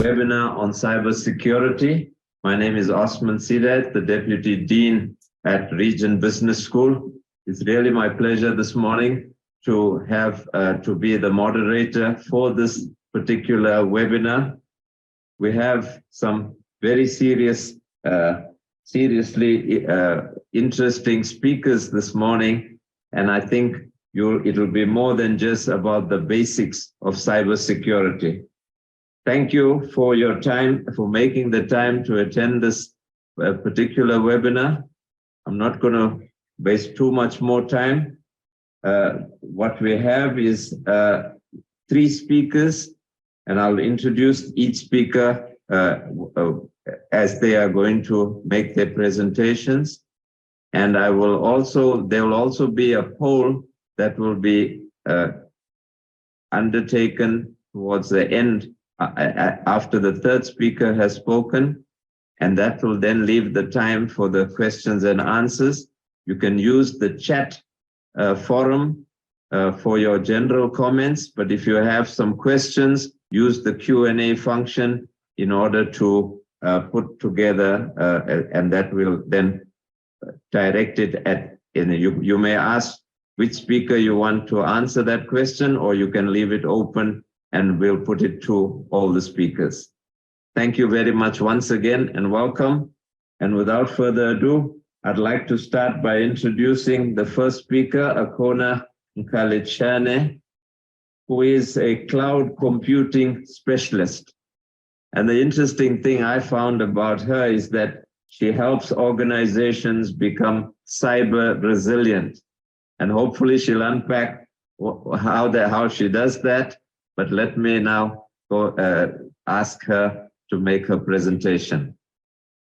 webinar on cybersecurity. My name is Osman Sidat, the Deputy Dean at Region Business School. It's really my pleasure this morning to have to be the moderator for this particular webinar. We have some very seriously interesting speakers this morning, and I think it'll be more than just about the basics of cybersecurity. Thank you for your time, for making the time to attend this particular webinar. I'm not going to waste too much more time. What we have is 3 speakers, and I'll introduce each speaker as they are going to make their presentations. And there will also be a poll that will be undertaken towards the end after the 3rd speaker has spoken, and that will then leave the time for the questions and answers. You can use the chat forum for your general comments, but if you have some questions, use the Q&A function in order to put together, and that will then direct it at, you may ask which speaker you want to answer that question, or you can leave it open and we'll put it to all the speakers. Thank you very much once again and welcome. And without further ado, I'd like to start by introducing the first speaker, Akona Nkalichane, who is a cloud computing specialist. And the interesting thing I found about her is that she helps organizations become cyber resilient. And hopefully she'll unpack how she does that. But let me now go ask her to make her presentation.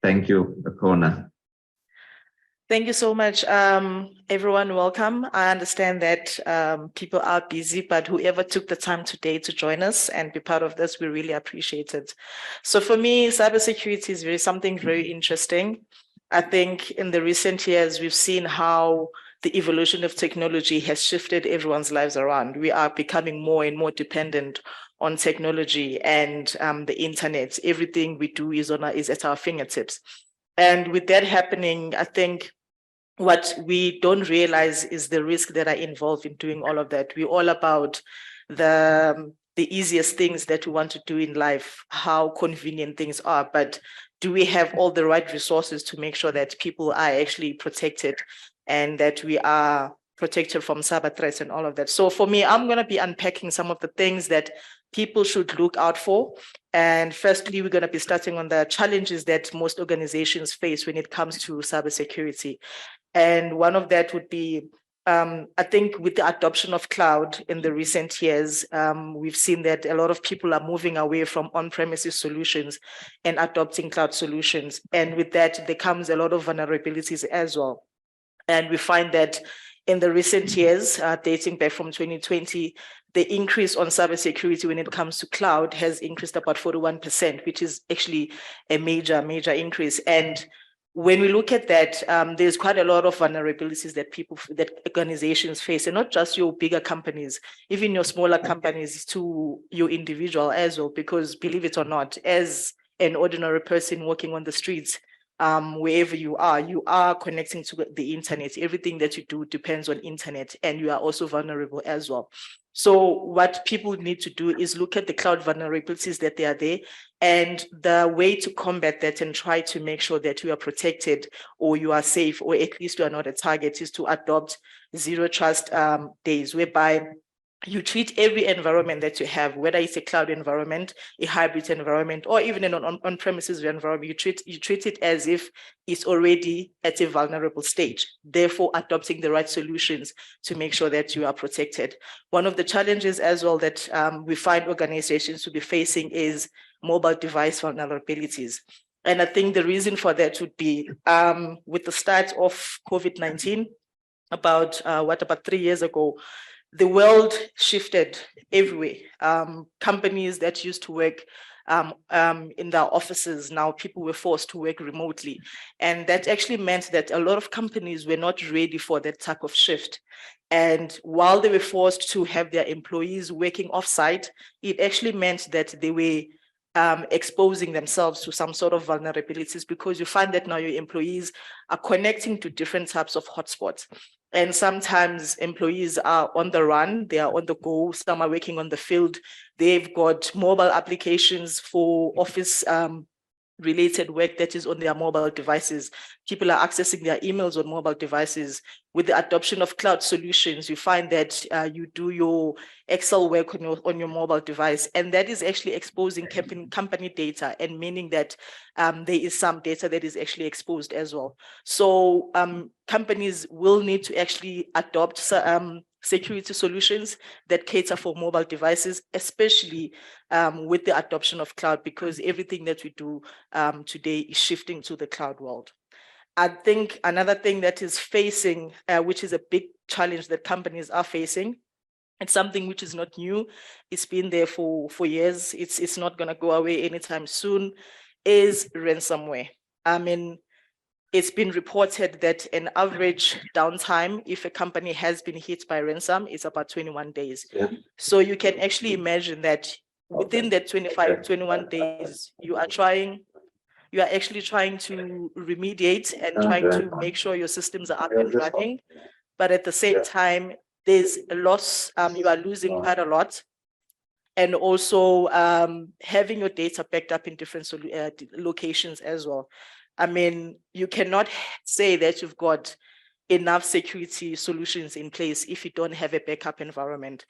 Thank you, Akona. Thank you so much, everyone. Welcome. I understand that people are busy, but whoever took the time today to join us and be part of this, we really appreciate it. So for me, cybersecurity is something very interesting. I think in the recent years, we've seen how the evolution of technology has shifted everyone's lives around. We are becoming more and more dependent on technology and the internet. Everything we do is at our fingertips. And with that happening, I think what we don't realize is the risk that are involved in doing all of that. We're all about the easiest things that we want to do in life, how convenient things are, but do we have all the right resources to make sure that people are actually protected and that we are protected from cyber threats and all of that? So for me, I'm going to be unpacking some of the things that people should look out for. And firstly, we're going to be starting on the challenges that most organizations face when it comes to cybersecurity. And one of that would be, I think with the adoption of cloud in the recent years, we've seen that a lot of people are moving away from on-premises solutions and adopting cloud solutions. And with that, there comes a lot of vulnerabilities as well. And we find that in the recent years, dating back from 2020, the increase on cybersecurity when it comes to cloud has increased about 41%, which is actually a major increase. And when we look at that, there's quite a lot of vulnerabilities that organizations face, and not just your bigger companies, even your smaller companies to your individual as well, because believe it or not, as an ordinary person walking on the streets, wherever you are connecting to the internet. Everything that you do depends on internet, and you are also vulnerable as well. So what people need to do is look at the cloud vulnerabilities that they are there, and the way to combat that and try to make sure that you are protected or you are safe, or at least you are not a target, is to adopt zero trust days, whereby you treat every environment that you have, whether it's a cloud environment, a hybrid environment, or even an on-premises environment, you treat it as if it's already at a vulnerable stage, therefore adopting the right solutions to make sure that you are protected. One of the challenges as well that we find organizations to be facing is mobile device vulnerabilities. And I think the reason for that would be with the start of COVID-19, about 3 years ago, the world shifted everywhere. Companies that used to work in their offices, now people were forced to work remotely. And that actually meant that a lot of companies were not ready for that type of shift. And while they were forced to have their employees working offsite, it actually meant that they were exposing themselves to some sort of vulnerabilities, because you find that now your employees are connecting to different types of hotspots. And sometimes employees are on the run, they are on the go, some are working on the field, they've got mobile applications for office related work that is on their mobile devices. People are accessing their emails on mobile devices. With the adoption of cloud solutions, you find that you do your Excel work on your mobile device, and that is actually exposing company data, and meaning that there is some data that is actually exposed as well. So companies will need to actually adopt security solutions that cater for mobile devices, especially with the adoption of cloud, because everything that we do today is shifting to the cloud world. I think another thing that is facing, which is a big challenge that companies are facing, it's something which is not new. It's been there for years. It's not going to go away anytime soon, is ransomware. I mean, it's been reported that an average downtime, if a company has been hit by ransom, is about 21 days. Yeah. So you can actually imagine that within that 21 days, you are actually trying to remediate and trying to make sure your systems are up and running. But at the same time, there's a loss, you are losing quite a lot. And also having your data backed up in different locations as well. I mean, you cannot say that you've got enough security solutions in place if you don't have a backup environment.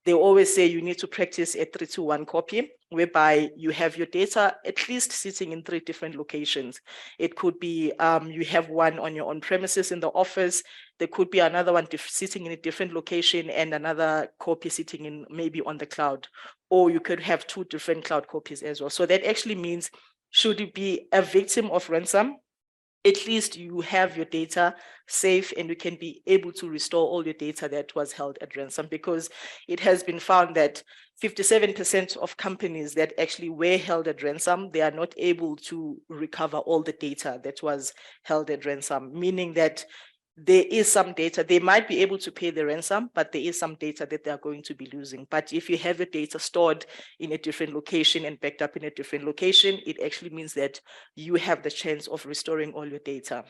They always say you need to practice a 3-2-1 copy, whereby you have your data at least sitting in 3 different locations. It could be you have one on your own premises in the office. There could be another one sitting in a different location and another copy sitting in maybe on the cloud. Or you could have 2 different cloud copies as well. So that actually means, should you be a victim of ransom, at least you have your data safe and you can be able to restore all your data that was held at ransom, because it has been found that 57% of companies that actually were held at ransom, they are not able to recover all the data that was held at ransom, meaning that there is some data, they might be able to pay the ransom, but there is some data that they're going to be losing. But if you have your data stored in a different location and backed up in a different location, it actually means that you have the chance of restoring all your data.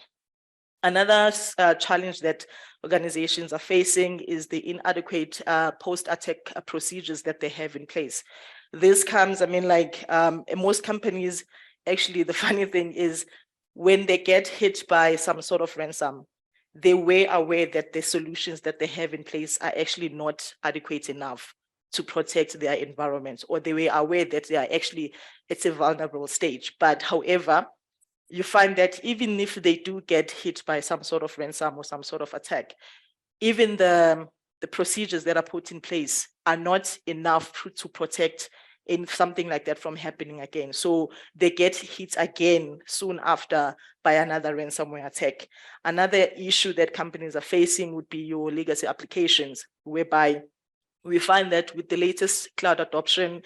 Another challenge that organizations are facing is the inadequate post-attack procedures that they have in place. This comes, I mean, like most companies, actually, the funny thing is when they get hit by some sort of ransom, they were aware that the solutions that they have in place are actually not adequate enough to protect their environment, or they were aware that they are actually, it's a vulnerable stage. But however, you find that even if they do get hit by some sort of ransom or some sort of attack, even the procedures that are put in place are not enough to protect in something like that from happening again. So they get hit again soon after by another ransomware attack. Another issue that companies are facing would be your legacy applications, whereby we find that with the latest cloud adoption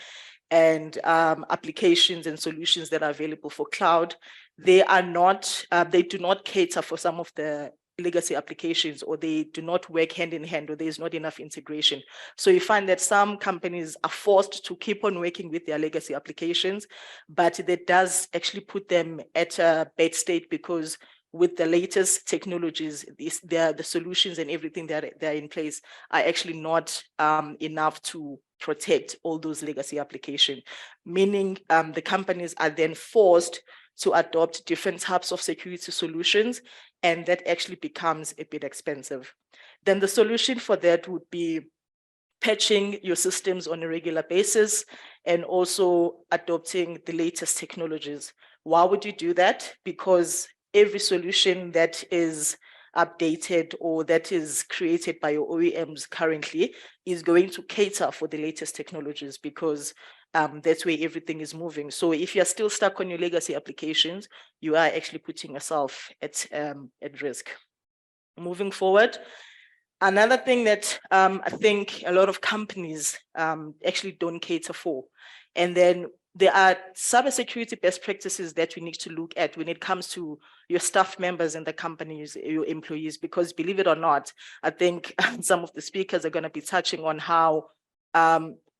and applications and solutions that are available for cloud, they are not, they do not cater for some of the legacy applications, or they do not work hand in hand, or there is not enough integration. So you find that some companies are forced to keep on working with their legacy applications, but that does actually put them at a bad state, because with the latest technologies, the solutions and everything that are in place are actually not enough to protect all those legacy applications, meaning the companies are then forced to adopt different types of security solutions, and that actually becomes a bit expensive. Then the solution for that would be patching your systems on a regular basis and also adopting the latest technologies. Why would you do that? Because every solution that is updated or that is created by your OEMs currently is going to cater for the latest technologies, because that's where everything is moving. So if you're still stuck on your legacy applications, you are actually putting yourself at risk. Moving forward, another thing that I think a lot of companies actually don't cater for, and then there are cybersecurity best practices that we need to look at when it comes to your staff members in the companies, your employees, because believe it or not, I think some of the speakers are going to be touching on how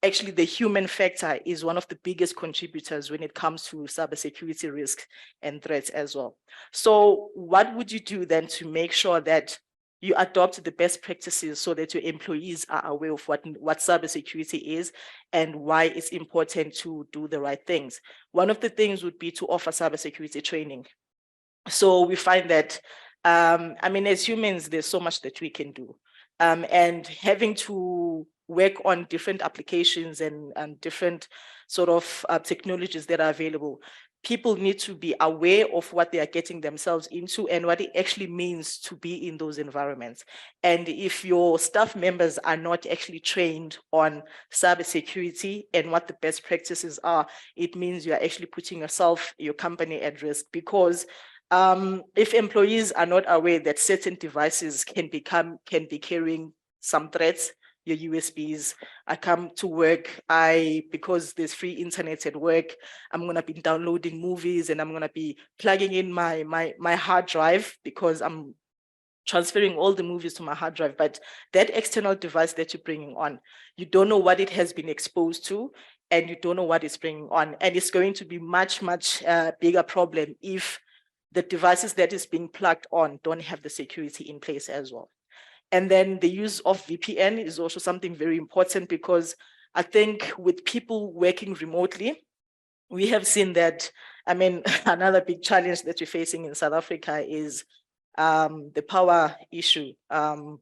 actually the human factor is one of the biggest contributors when it comes to cybersecurity risks and threats as well. So what would you do then to make sure that you adopt the best practices so that your employees are aware of what cybersecurity is and why it's important to do the right things? One of the things would be to offer cybersecurity training. So we find that, I mean, as humans, there's so much that we can do. And having to work on different applications and different sort of technologies that are available, people need to be aware of what they are getting themselves into and what it actually means to be in those environments. And if your staff members are not actually trained on cybersecurity and what the best practices are, it means you're actually putting yourself, your company at risk, because if employees are not aware that certain devices can be carrying some threats, your USBs, I come to work, because there's free internet at work, I'm gonna be downloading movies and I'm gonna be plugging in my hard drive because I'm transferring all the movies to my hard drive. But that external device that you're bringing on, you don't know what it has been exposed to, and you don't know what it's bringing on. And it's going to be much bigger problem if the devices that is being plugged on don't have the security in place as well. And then the use of VPN is also something very important, because I think with people working remotely, we have seen that, I mean, another big challenge that we're facing in South Africa is the power issue.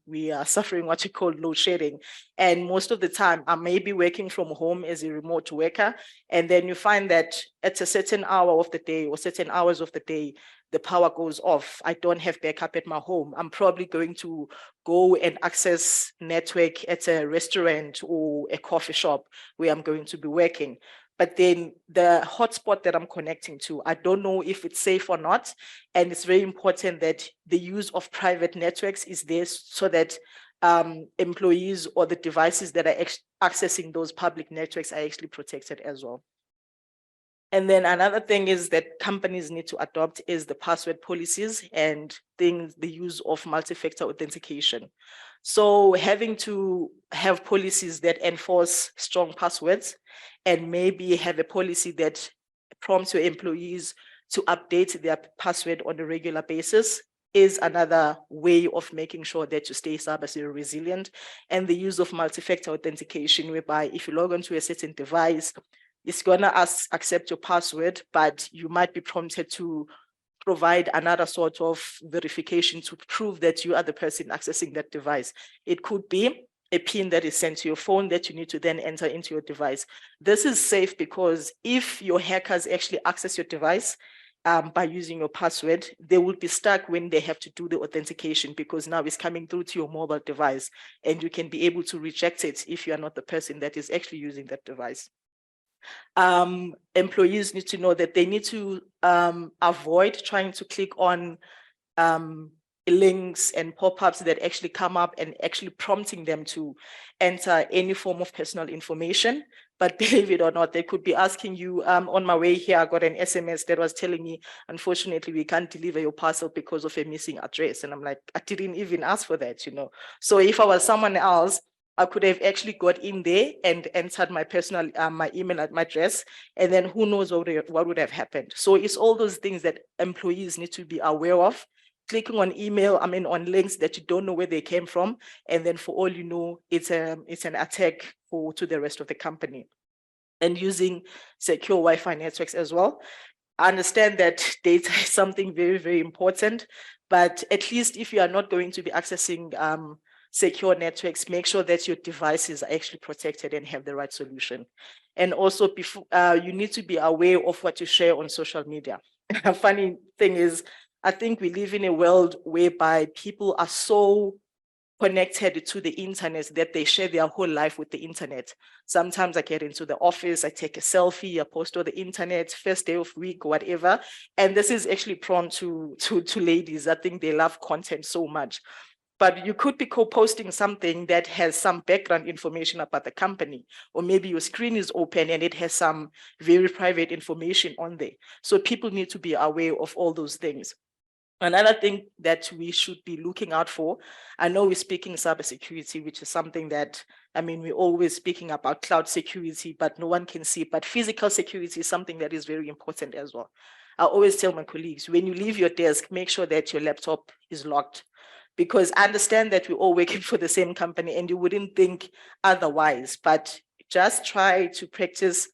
We are suffering what you call load shedding. And most of the time, I may be working from home as a remote worker. And then you find that at a certain hour of the day or certain hours of the day, the power goes off. I don't have backup at my home. I'm probably going to go and access network at a restaurant or a coffee shop where I'm going to be working. But then the hotspot that I'm connecting to, I don't know if it's safe or not. And it's very important that the use of private networks is there so that employees or the devices that are accessing those public networks are actually protected as well. And then another thing is that companies need to adopt is the password policies and the use of multi-factor authentication. So having to have policies that enforce strong passwords, and maybe have a policy that prompts your employees to update their password on a regular basis, is another way of making sure that you stay cyber resilient. And the use of multi-factor authentication, whereby if you log onto a certain device, it's gonna accept your password, but you might be prompted to provide another sort of verification to prove that you are the person accessing that device. It could be a PIN that is sent to your phone that you need to then enter into your device. This is safe because if your hackers actually access your device by using your password, they will be stuck when they have to do the authentication, because now it's coming through to your mobile device and you can be able to reject it if you are not the person that is actually using that device. Employees need to know that they need to avoid trying to click on links and pop-ups that actually come up and actually prompting them to enter any form of personal information. But believe it or not, they could be asking you, on my way here, I got an SMS that was telling me, unfortunately, we can't deliver your parcel because of a missing address. And I'm like, I didn't even ask for that, you know. So if I was someone else, I could have actually got in there and entered my personal, my email my address, and then who knows what would have happened. So it's all those things that employees need to be aware of. Clicking on email, I mean, on links that you don't know where they came from, and then for all you know, it's an attack to the rest of the company. And using secure Wi-Fi networks as well. I understand that data is something very, very important, but at least if you are not going to be accessing secure networks, make sure that your devices are actually protected and have the right solution. And also, before you need to be aware of what you share on social media. A funny thing is, I think we live in a world whereby people are so connected to the internet that they share their whole life with the internet. Sometimes I get into the office, I take a selfie, I post on the internet, first day of week, whatever. And this is actually prone to ladies. I think they love content so much. But you could be co-posting something that has some background information about the company, or maybe your screen is open and it has some very private information on there. So people need to be aware of all those things. Another thing that we should be looking out for, I know we're speaking cybersecurity, which is something that, I mean, we're always speaking about cloud security, but no one can see, but physical security is something that is very important as well. I always tell my colleagues, when you leave your desk, make sure that your laptop is locked, because I understand that we're all working for the same company and you wouldn't think otherwise, but just try to practice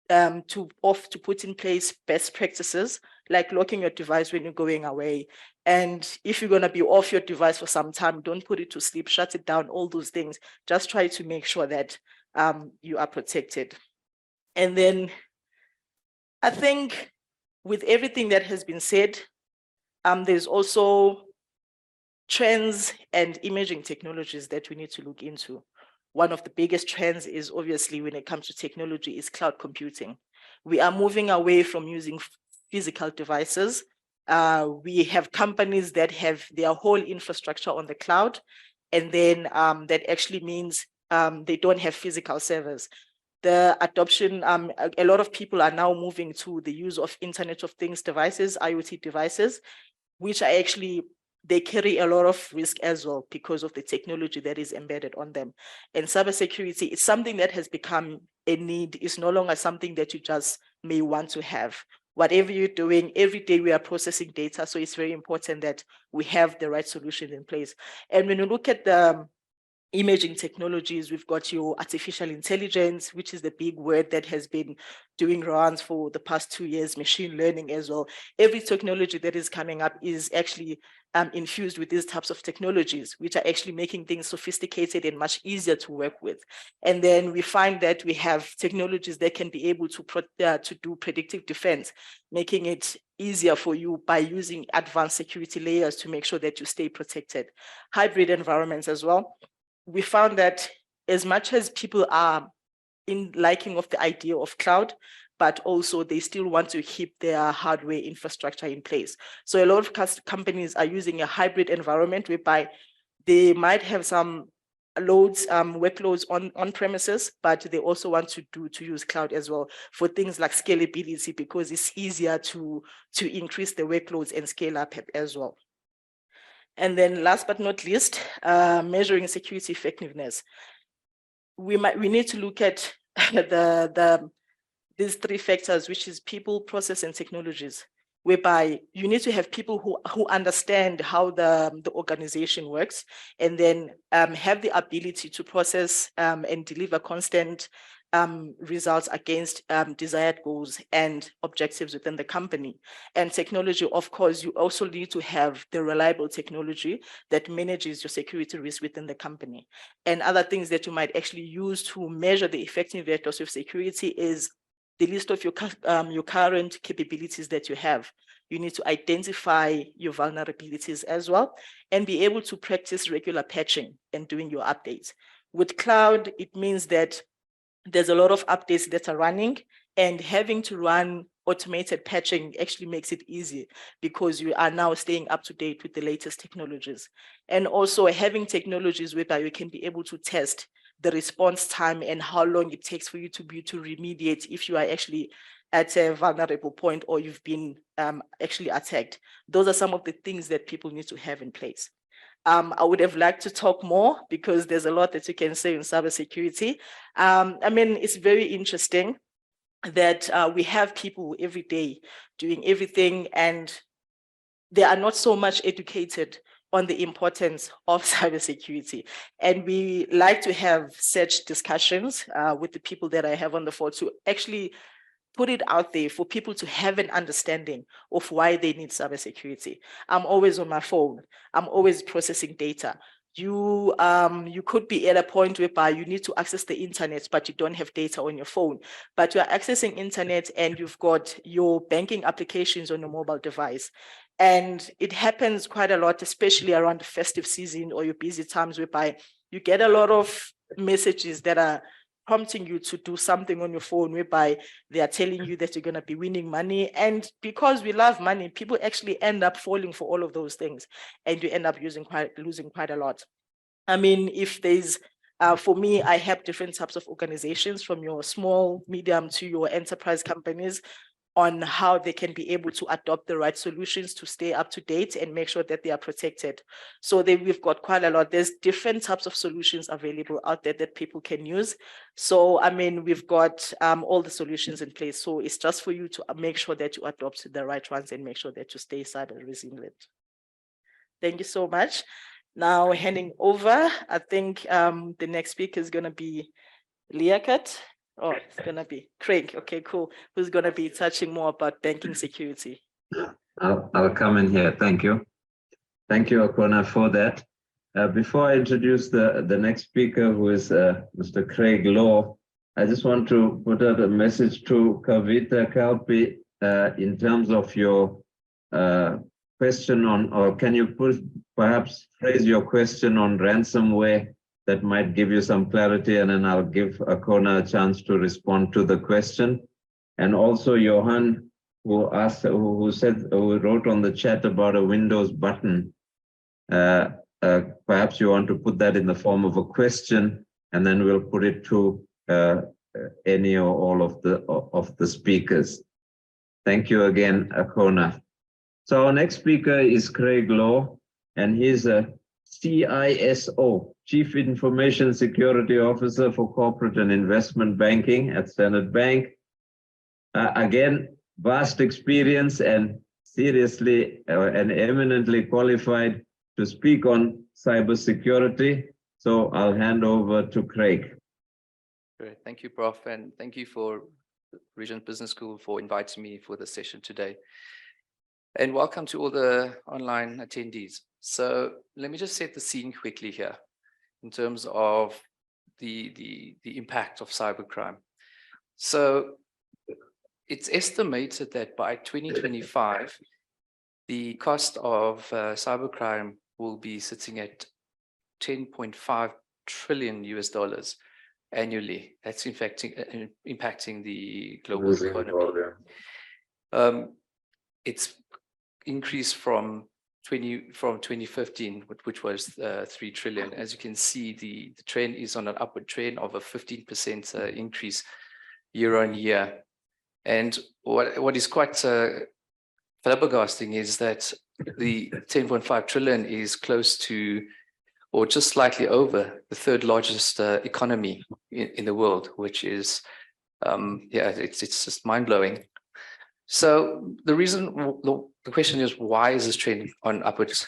to put in place best practices like locking your device when you're going away. And if you're going to be off your device for some time, don't put it to sleep, shut it down, all those things. Just try to make sure that you are protected. And then I think with everything that has been said, there's also trends and imaging technologies that we need to look into. One of the biggest trends is obviously when it comes to technology is cloud computing. We are moving away from using physical devices. We have companies that have their whole infrastructure on the cloud, and then that actually means they don't have physical servers. The adoption, a lot of people are now moving to the use of Internet of Things devices, IoT devices, which are actually, they carry a lot of risk as well because of the technology that is embedded on them. And cybersecurity is something that has become a need. It's no longer something that you just may want to have. Whatever you're doing, every day we are processing data. So it's very important that we have the right solutions in place. And when you look at the imaging technologies, we've got your artificial intelligence, which is the big word that has been doing rounds for the past 2 years, machine learning as well. Every technology that is coming up is actually infused with these types of technologies, which are actually making things sophisticated and much easier to work with. And then we find that we have technologies that can be able to do predictive defense, making it easier for you by using advanced security layers to make sure that you stay protected. Hybrid environments as well. We found that as much as people are in liking of the idea of cloud, but also they still want to keep their hardware infrastructure in place. So a lot of companies are using a hybrid environment whereby they might have some loads, workloads on premises, but they also want to use cloud as well for things like scalability, because it's easier to increase the workloads and scale up as well. And then last but not least, measuring security effectiveness. We need to look at these three factors, which is people, process, and technologies, whereby you need to have people who understand how the organization works, and then have the ability to process and deliver constant results against desired goals and objectives within the company. And technology, of course, you also need to have the reliable technology that manages your security risk within the company. And other things that you might actually use to measure the effectiveness of security is the list of your current capabilities that you have. You need to identify your vulnerabilities as well and be able to practice regular patching and doing your updates. With cloud, it means that there's a lot of updates that are running, and having to run automated patching actually makes it easy because you are now staying up to date with the latest technologies. And also having technologies whereby you can be able to test the response time and how long it takes for you to remediate if you are actually at a vulnerable point or you've been actually attacked. Those are some of the things that people need to have in place. I would have liked to talk more because there's a lot that you can say in cybersecurity. I mean, it's very interesting that we have people every day doing everything, and they are not so much educated on the importance of cybersecurity. And we like to have such discussions with the people that I have on the phone to actually put it out there for people to have an understanding of why they need cybersecurity. I'm always on my phone. I'm always processing data. You could be at a point whereby you need to access the internet, but you don't have data on your phone. But you are accessing internet and you've got your banking applications on your mobile device. And it happens quite a lot, especially around the festive season or your busy times, whereby you get a lot of messages that are prompting you to do something on your phone, whereby they are telling you that you're going to be winning money. And because we love money, people actually end up falling for all of those things, and you end up losing quite a lot. I mean, if there's for me, I have different types of organizations, from your small, medium to your enterprise companies. on how they can be able to adopt the right solutions to stay up to date and make sure that they are protected. So we've got quite a lot. There's different types of solutions available out there that people can use. So, I mean, we've got all the solutions in place. So it's just for you to make sure that you adopt the right ones and make sure that you stay cyber resilient. Thank you so much. Now handing over, I think the next speaker is going to be Liaquat. Oh, it's going to be Craig. Okay, cool. Who's going to be touching more about banking security? I'll come in here. Thank you. Thank you, Akona, for that. Before I introduce the next speaker, who is Mr. Craig Law, I just want to put out a message to Kavita Kalpi in terms of your question on, or can you perhaps phrase your question on ransomware that might give you some clarity, and then I'll give Akona a chance to respond to the question. And also Johan, who wrote on the chat about a Windows button. Perhaps you want to put that in the form of a question, and then we'll put it to any or all of the speakers. Thank you again, Akona. So our next speaker is Craig Law, and he's a CISO, Chief Information Security Officer for Corporate and Investment Banking at Standard Bank. Again, vast experience and seriously and eminently qualified to speak on cybersecurity. So I'll hand over to Craig. Great. Thank you, Prof. And thank you for Regent Business School for inviting me for this session today. And welcome to all the online attendees. So let me just set the scene quickly here in terms of the impact of cybercrime. So it's estimated that by 2025, the cost of cybercrime will be sitting at $10.5 trillion annually. That's impacting the global economy. It's increased from 2015, which was 3 trillion. As you can see, the trend is on an upward trend of a 15% increase year on year. And what is quite flabbergasting is that the 10.5 trillion is close to, or just slightly over, the third largest economy in the world, which is, it's just mind-blowing. So the question is, why is this trend on upwards?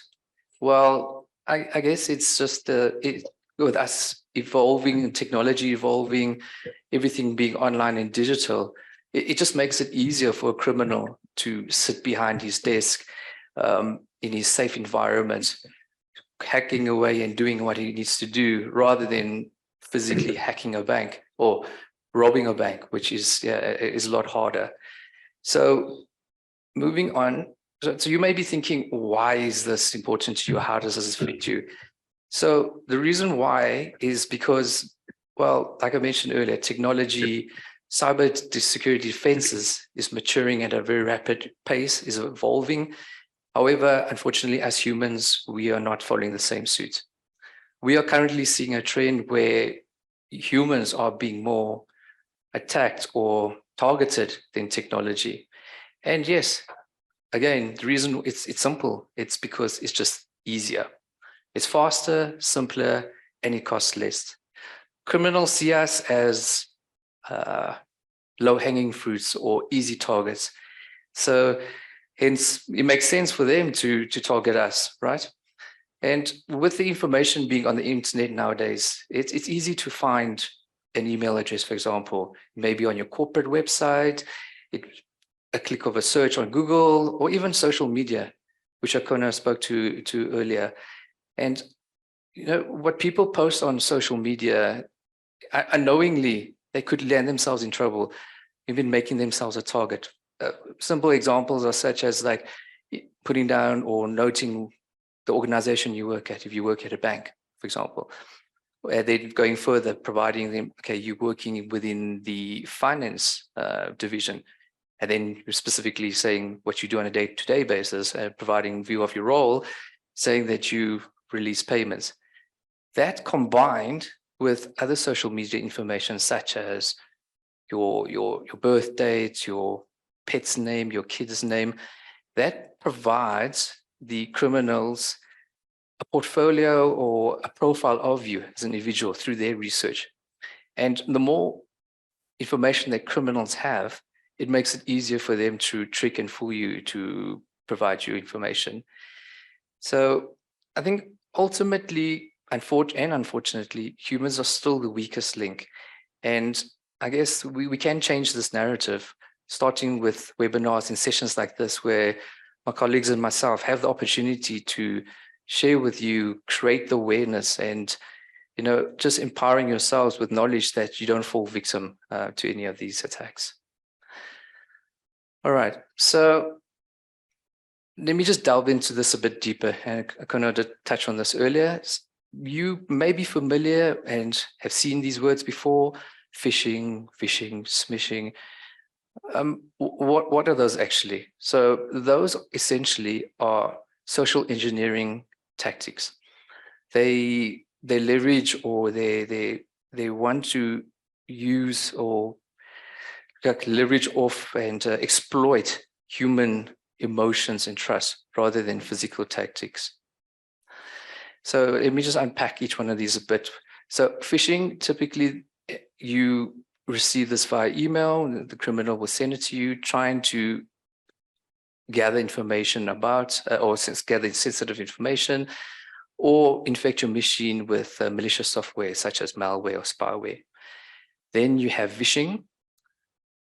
Well, I guess it's just with us evolving, technology evolving, everything being online and digital, it just makes it easier for a criminal to sit behind his desk in his safe environment, hacking away and doing what he needs to do, rather than physically hacking a bank or robbing a bank, which is a lot harder. So moving on, so you may be thinking, why is this important to you? How does this fit you? So the reason why is because, well, like I mentioned earlier, technology, cybersecurity defenses is maturing at a very rapid pace, is evolving. However, unfortunately, as humans, we are not following the same suit. We are currently seeing a trend where humans are being more attacked or targeted than technology. And yes, again, the reason it's simple. It's because it's just easier. It's faster, simpler, and it costs less. Criminals see us as low-hanging fruits or easy targets. So hence, it makes sense for them to target us, right? And with the information being on the internet nowadays, it's easy to find an email address, for example, maybe on your corporate website, a click of a search on Google, or even social media, which Akona spoke to earlier. And you know what people post on social media, unknowingly, they could land themselves in trouble, even making themselves a target. Simple examples are such as like putting down or noting the organization you work at, if you work at a bank, for example. Then going further, providing them, okay, you're working within the finance division, and then you're specifically saying what you do on a day-to-day basis, providing view of your role, saying that you release payments. That combined with other social media information such as your birth date, your pet's name, your kid's name. That provides the criminals a portfolio or a profile of you as an individual through their research. And the more information that criminals have, it makes it easier for them to trick and fool you to provide you information. So I think ultimately, unfortunately, humans are still the weakest link. And I guess we can change this narrative, starting with webinars and sessions like this, where my colleagues and myself have the opportunity to share with you, create the awareness, and just empowering yourselves with knowledge that you don't fall victim to any of these attacks. All right, so let me just delve into this a bit deeper, and I kind of did touch on this earlier. You may be familiar and have seen these words before: phishing, smishing. What are those actually? So those essentially are social engineering tactics. They leverage, or they want to use or leverage off and exploit human emotions and trust rather than physical tactics. So let me just unpack each one of these a bit. So phishing, typically you receive this via email, the criminal will send it to you, trying to gather information about or gather sensitive information, or infect your machine with malicious software such as malware or spyware. Then you have vishing,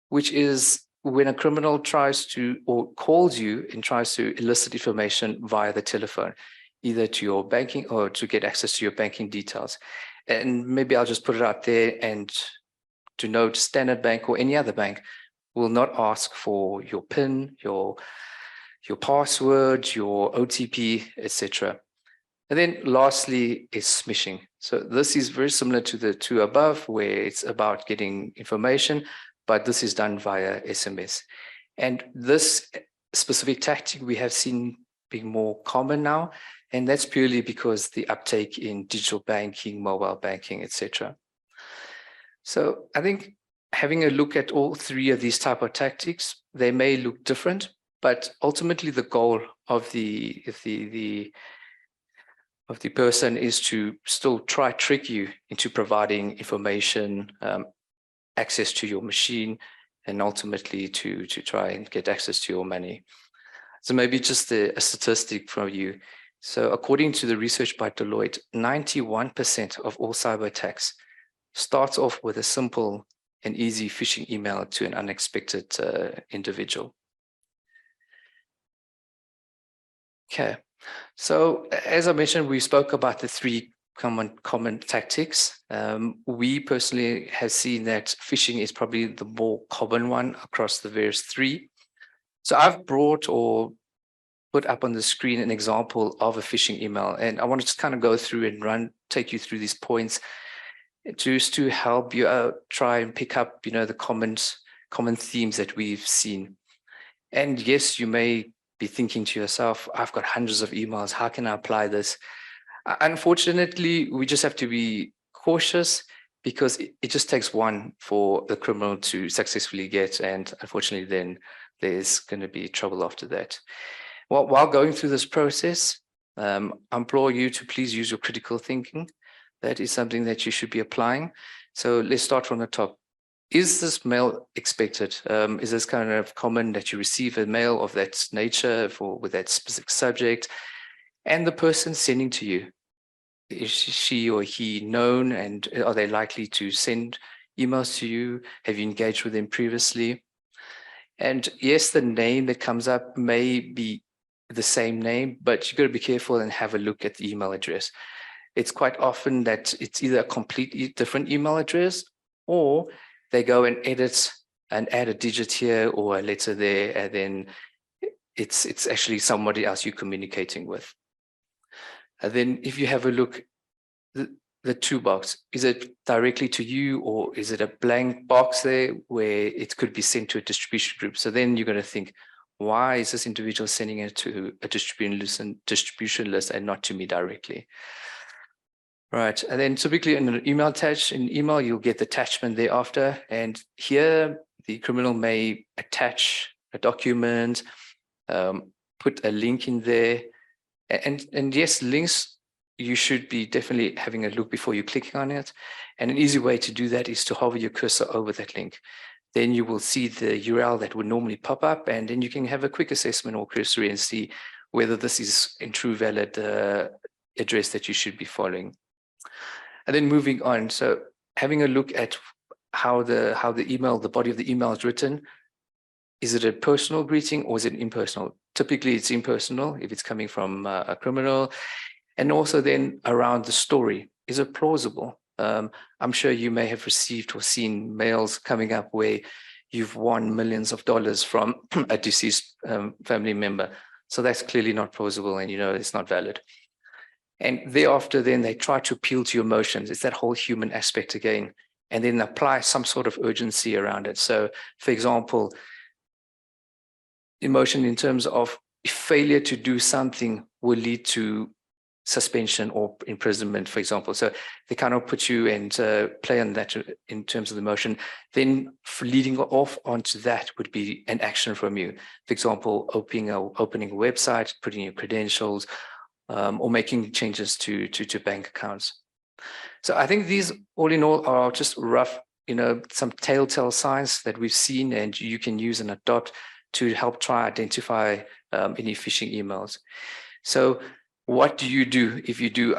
which is when a criminal tries to or calls you and tries to elicit information via the telephone, either to your banking or to get access to your banking details. And maybe I'll just put it out there, and to note, Standard Bank or any other bank will not ask for your PIN, your password, your OTP, etc. And then lastly is smishing. So this is very similar to the two above, where it's about getting information, but this is done via SMS. And this specific tactic we have seen being more common now, and that's purely because the uptake in digital banking, mobile banking, etc. So I think having a look at all three of these type of tactics, they may look different, but ultimately the goal of the person is to still try trick you into providing information, access to your machine, and ultimately to try and get access to your money. So maybe just a statistic from you. So according to the research by Deloitte, 91% of all cyber attacks starts off with a simple and easy phishing email to an unexpected individual. Okay, so as I mentioned, we spoke about the three common tactics. We personally have seen that phishing is probably the more common one across the various three. So I've brought or put up on the screen an example of a phishing email, and I want to just kind of go through and take you through these points just to help you try and pick up, the common themes that we've seen. And yes, you may be thinking to yourself, I've got hundreds of emails, how can I apply this? Unfortunately, we just have to be cautious, because it just takes one for the criminal to successfully get, and unfortunately then there's going to be trouble after that. While going through this process, I implore you to please use your critical thinking. That is something that you should be applying. So let's start from the top. Is this mail expected? Is this kind of common that you receive a mail of that nature with that specific subject? And the person sending to you, is she or he known, and are they likely to send emails to you? Have you engaged with them previously? And yes, the name that comes up may be the same name, but you've got to be careful and have a look at the email address. It's quite often that it's either a completely different email address, or they go and edit and add a digit here or a letter there, and then it's actually somebody else you're communicating with. And then if you have a look, the toolbox, is it directly to you, or is it a blank box there where it could be sent to a distribution group? So then you're going to think, why is this individual sending it to a distribution list and not to me directly? Right, and then typically in an email you'll get the attachment thereafter, and here the criminal may attach a document, put a link in there. And yes, links, you should be definitely having a look before you click on it. And an easy way to do that is to hover your cursor over that link. Then you will see the URL that would normally pop up, and then you can have a quick assessment or cursory and see whether this is in true valid address that you should be following. And then moving on, so having a look at how the email, the body of the email is written. Is it a personal greeting or is it impersonal? Typically, it's impersonal if it's coming from a criminal. And also then around the story, is it plausible? I'm sure you may have received or seen mails coming up where you've won millions of dollars from a deceased family member. So that's clearly not plausible, and it's not valid. And thereafter, then they try to appeal to your emotions. It's that whole human aspect again, and then apply some sort of urgency around it. So, for example, emotion in terms of failure to do something will lead to suspension or imprisonment, for example. So they kind of put you and play on that in terms of the emotion. Then leading off onto that would be an action from you. For example, opening a website, putting your credentials, or making changes to bank accounts. So I think these, all in all, are just rough, some telltale signs that we've seen and you can use and adopt to help try identify any phishing emails. So what do you do if you do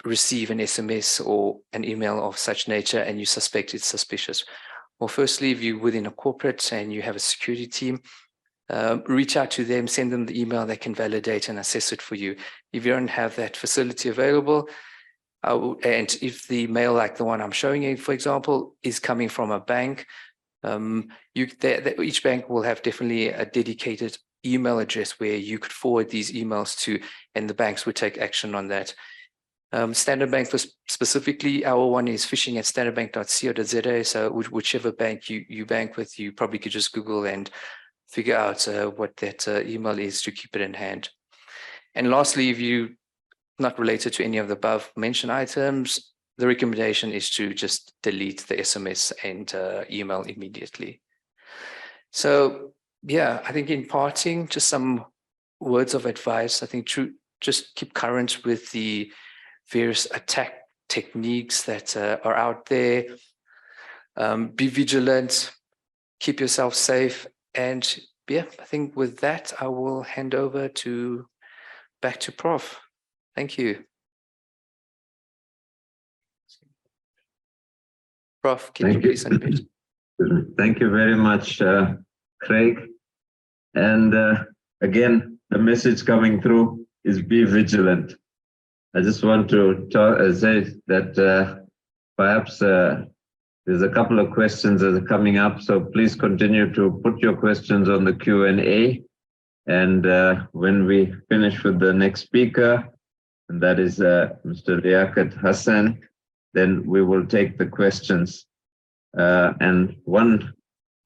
receive an SMS or an email of such nature and you suspect it's suspicious? Well, firstly, if you're within a corporate and you have a security team, reach out to them, send them the email, they can validate and assess it for you. If you don't have that facility available, and if the mail, like the one I'm showing you, for example, is coming from a bank, each bank will have definitely a dedicated email address where you could forward these emails to, and the banks would take action on that. Standard Bank, specifically, our one is phishing@standardbank.co.za. So whichever bank you bank with, you probably could just Google and figure out what that email is to keep it in hand. And lastly, if you're not related to any of the above mentioned items, the recommendation is to just delete the SMS and email immediately. So yeah, I think in parting, just some words of advice. I think just keep current with the various attack techniques that are out there. Be vigilant, keep yourself safe. And yeah, I think with that, I will hand over back to Prof. Thank you. Prof, can you please unmute? Thank you very much, Craig. And again, the message coming through is be vigilant. I just want to say that perhaps there's a couple of questions that are coming up, so please continue to put your questions on the Q&A. And when we finish with the next speaker, and that is Mr. Liaquat Hassan, then we will take the questions. And one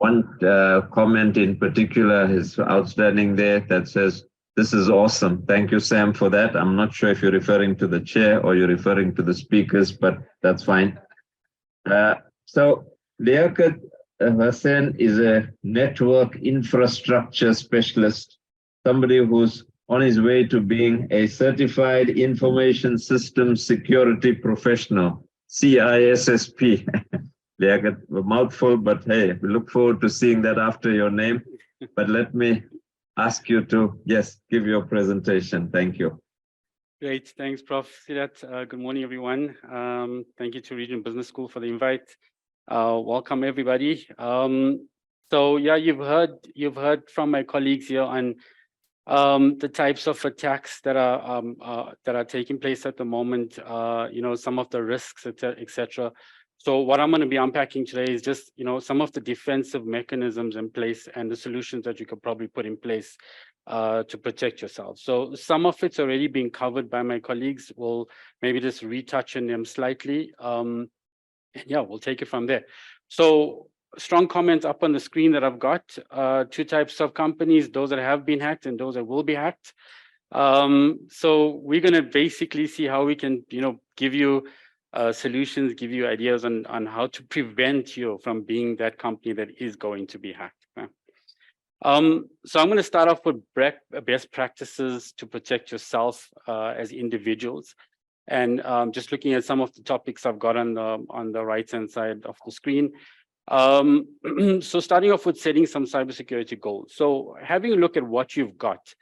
comment in particular is outstanding there that says, "This is awesome. Thank you, Sam, for that." I'm not sure if you're referring to the chair or you're referring to the speakers, but that's fine. So Liaquat Hassan is a network infrastructure specialist, somebody who's on his way to being a certified information systems security professional, CISSP. Liaquat, a mouthful, but hey, we look forward to seeing that after your name. But let me ask you to, yes, give your presentation. Thank you. Great. Thanks, Prof. Sidat. Good morning, everyone. Thank you to Region Business School for the invite. Welcome, everybody. So yeah, you've heard from my colleagues here on the types of attacks that are taking place at the moment. Some of the risks, etc. So what I'm going to be unpacking today is just some of the defensive mechanisms in place and the solutions that you could probably put in place to protect yourself. So some of it's already been covered by my colleagues. We'll maybe just retouch on them slightly. And yeah, we'll take it from there. So strong comments up on the screen that I've got. Two types of companies, those that have been hacked and those that will be hacked. So we're going to basically see how we can give you solutions, give you ideas on how to prevent you from being that company that is going to be hacked. So I'm going to start off with best practices to protect yourself as individuals. And just looking at some of the topics I've got on the right-hand side of the screen. So starting off with setting some cybersecurity goals. So having a look at what you've got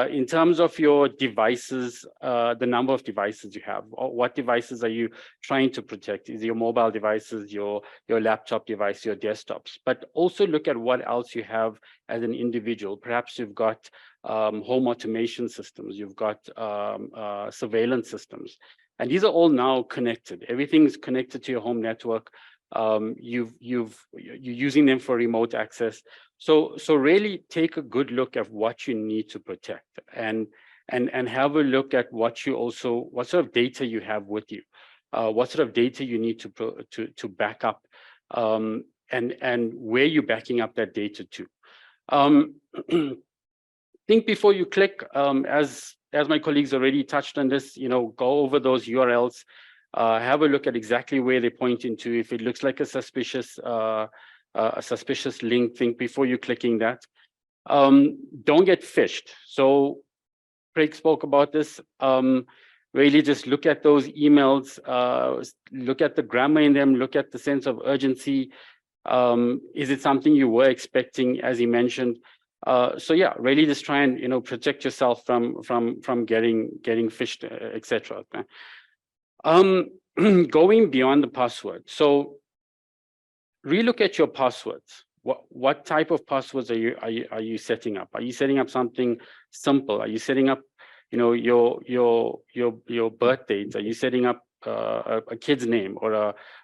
in terms of your devices, the number of devices you have, or what devices are you trying to protect? Is it your mobile devices, your laptop device, your desktops? But also look at what else you have as an individual. Perhaps you've got home automation systems, you've got surveillance systems, and these are all now connected. Everything's connected to your home network. You're using them for remote access. So really take a good look at what you need to protect, and have a look at what sort of data you have with you, what sort of data you need to back up, and where you're backing up that data to. Think before you click, as my colleagues already touched on this, go over those URLs, have a look at exactly where they're pointing to. If it looks like a suspicious link, think before you clicking that. Don't get phished. So Craig spoke about this. Really just look at those emails, look at the grammar in them, look at the sense of urgency. Is it something you were expecting, as he mentioned? So yeah, really just try and protect yourself from getting phished, etc. Going beyond the password. So relook at your passwords. What type of passwords are you setting up? Are you setting up something simple? Are you setting up your birth dates? Are you setting up a kid's name or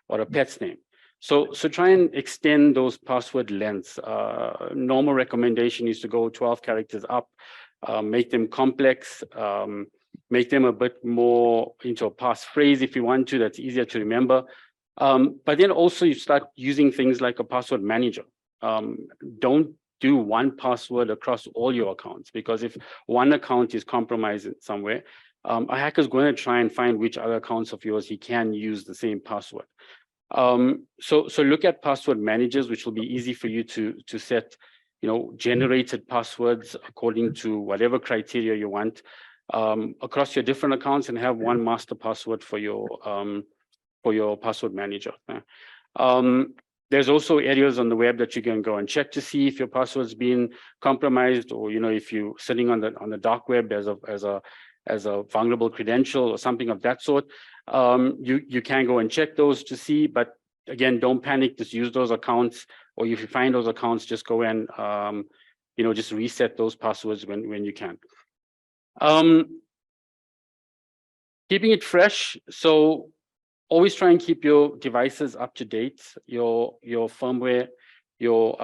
a pet's name? So try and extend those password lengths. Normal recommendation is to go 12 characters up, make them complex, make them a bit more into a passphrase if you want to, that's easier to remember. But then also you start using things like a password manager. Don't do one password across all your accounts, because if one account is compromised somewhere, a hacker is going to try and find which other accounts of yours he can use the same password. So look at password managers, which will be easy for you to set, generated passwords according to whatever criteria you want across your different accounts, and have one master password for your password manager. There's also areas on the web that you can go and check to see if your password's been compromised, or if you're sitting on the dark web as a vulnerable credential or something of that sort. You can go and check those to see, but again, don't panic. Just use those accounts, or if you find those accounts, just go and just reset those passwords when you can. Keeping it fresh. So always try and keep your devices up to date, your firmware, your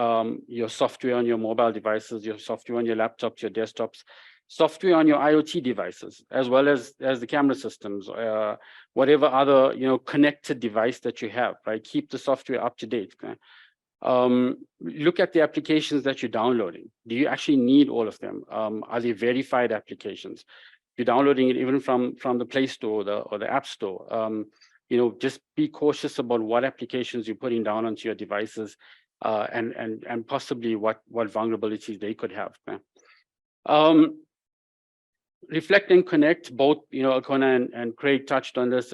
software on your mobile devices, your software on your laptops, your desktops, software on your IoT devices, as well as the camera systems, whatever other connected device that you have, right? Keep the software up to date. Okay? Look at the applications that you're downloading. Do you actually need all of them? Are they verified applications? You're downloading it even from the Play Store or the App Store. Just be cautious about what applications you're putting down onto your devices, and possibly what vulnerabilities they could have. Reflect and connect. Both Akona and Craig touched on this.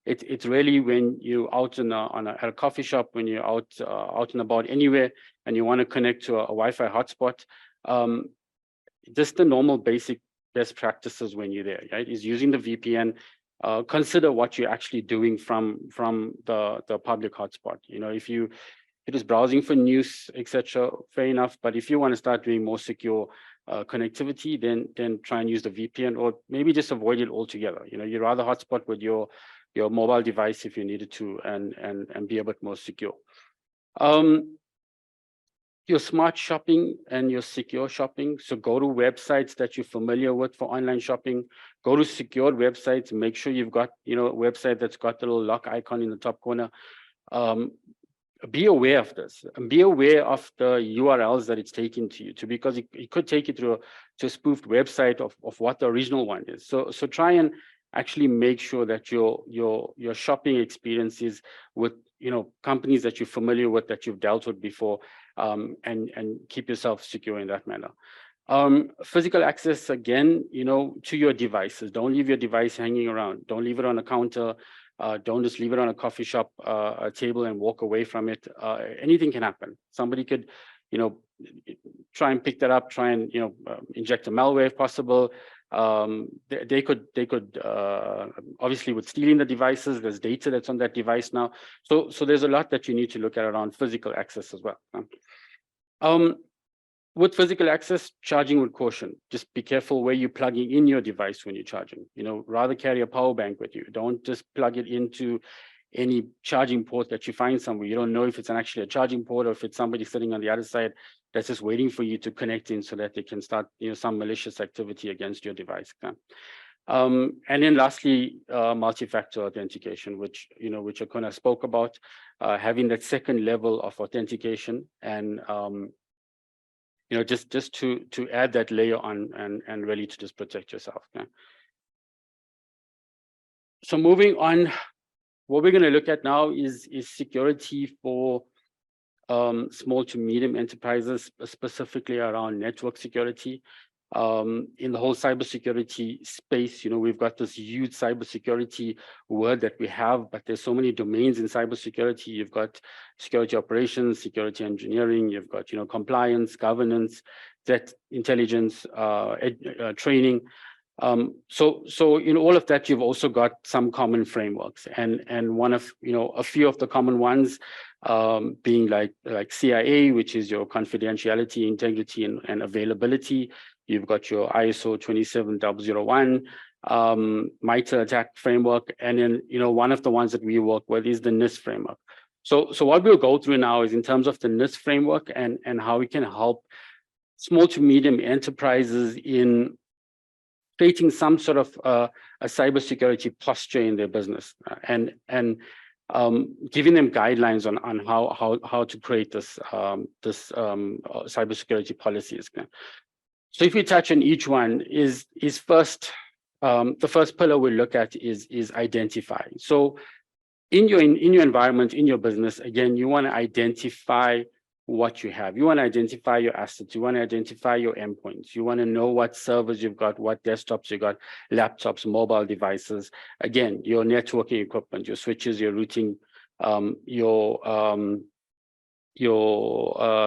It's really when you're out at a coffee shop, when you're out and about anywhere, and you want to connect to a Wi-Fi hotspot. Just the normal basic best practices when you're there, right? Is using the VPN. Consider what you're actually doing from the public hotspot. If it is browsing for news, etc., fair enough. But if you want to start doing more secure connectivity, then try and use the VPN, or maybe just avoid it altogether. You'd rather hotspot with your mobile device if you needed to, and be a bit more secure. Your smart shopping and your secure shopping. So go to websites that you're familiar with for online shopping. Go to secured websites. Make sure you've got a website that's got the little lock icon in the top corner. Be aware of this, and be aware of the URLs that it's taking to you to, because it could take you to a spoofed website of what the original one is. So try and actually make sure that your shopping experiences with companies that you're familiar with, that you've dealt with before, and keep yourself secure in that manner. Physical access, again, to your devices. Don't leave your device hanging around. Don't leave it on a counter. Don't just leave it on a coffee shop a table and walk away from it. Anything can happen. Somebody could, try and pick that up, try and inject a malware if possible. They could obviously with stealing the devices, there's data that's on that device now. So there's a lot that you need to look at around physical access as well. With physical access, charging with caution. Just be careful where you're plugging in your device when you're charging. Rather carry a power bank with you. Don't just plug it into any charging port that you find somewhere. You don't know if it's actually a charging port or if it's somebody sitting on the other side that's just waiting for you to connect in so that they can start some malicious activity against your device. And then lastly, multi-factor authentication, which Akona spoke about, having that second level of authentication and just to add that layer on and really to just protect yourself. So moving on, what we're going to look at now is security for small to medium enterprises, specifically around network security. In the whole cybersecurity space, we've got this huge cybersecurity word that we have, but there's so many domains in cybersecurity. You've got security operations, security engineering, you've got, compliance, governance, threat intelligence, training. So in all of that, you've also got some common frameworks, and one of a few of the common ones being like CIA, which is your confidentiality, integrity, and availability. You've got your ISO 27001, MITRE attack framework, and then one of the ones that we work with is the NIST framework. So what we'll go through now is in terms of the NIST framework and how we can help small to medium enterprises in creating some sort of a cybersecurity posture in their business, and giving them guidelines on how to create this cybersecurity policies. So if we touch on each one, is first the first pillar we look at is identify. So in your environment, in your business, again, you want to identify what you have. You want to identify your assets. You want to identify your endpoints. You want to know what servers you've got, what desktops you got, laptops, mobile devices. Again, your networking equipment, your switches, your routing, your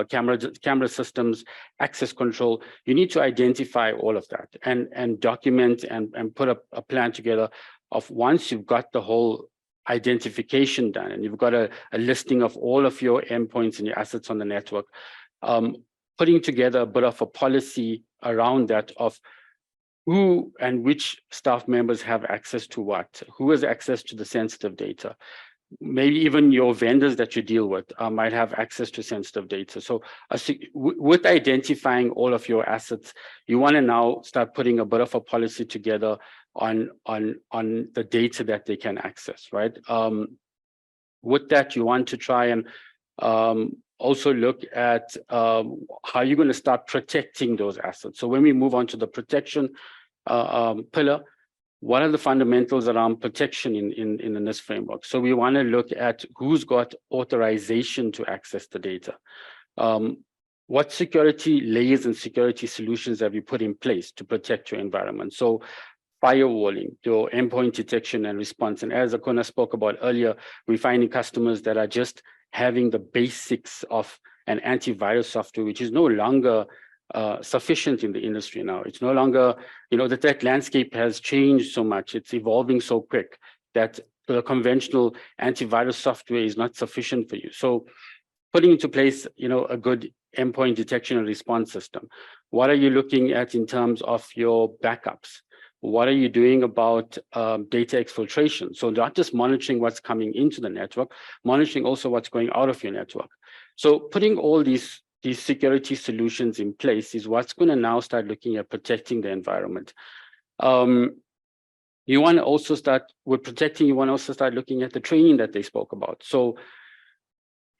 camera systems, access control. You need to identify all of that and document and put a plan together of once you've got the whole identification done and you've got a listing of all of your endpoints and your assets on the network, putting together a bit of a policy around that of who and which staff members have access to what, who has access to the sensitive data. Maybe even your vendors that you deal with might have access to sensitive data. So with identifying all of your assets, you want to now start putting a bit of a policy together on the data that they can access, right? With that, you want to try and also look at how you're going to start protecting those assets. So when we move on to the protection pillar, what are the fundamentals around protection in the NIST framework? So we want to look at who's got authorization to access the data. What security layers and security solutions have you put in place to protect your environment? So firewalling, your endpoint detection and response. And as Akona spoke about earlier, we're finding customers that are just having the basics of an antivirus software, which is no longer sufficient in the industry now. It's no longer, the threat landscape has changed so much. It's evolving so quick that the conventional antivirus software is not sufficient for you. So putting into place, a good endpoint detection and response system. What are you looking at in terms of your backups? What are you doing about data exfiltration? So not just monitoring what's coming into the network, monitoring also what's going out of your network. So putting all these security solutions in place is what's going to now start looking at protecting the environment. You want to also start with protecting, you want to also start looking at the training that they spoke about. So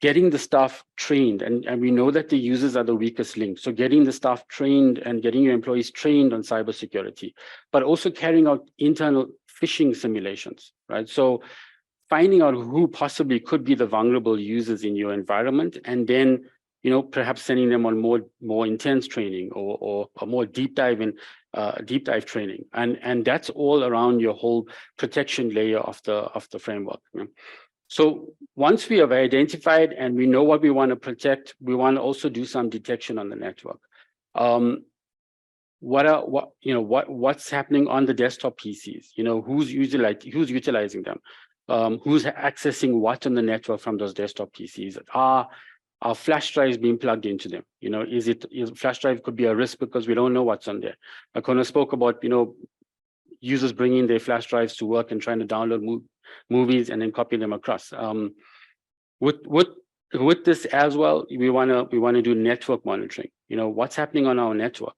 getting the staff trained, and we know that the users are the weakest link. So getting the staff trained and getting your employees trained on cybersecurity, but also carrying out internal phishing simulations, right? So finding out who possibly could be the vulnerable users in your environment, and then perhaps sending them on more intense training or a more deep dive training, and that's all around your whole protection layer of the framework. So once we have identified and we know what we want to protect, we want to also do some detection on the network. What's happening on the desktop PCs? Who's utilizing them? Who's accessing what on the network from those desktop PCs? Are flash drives being plugged into them? Is flash drive could be a risk because we don't know what's on there. Akona spoke about, users bringing their flash drives to work and trying to download movies and then copy them across. With this as well, we want to do network monitoring. What's happening on our network?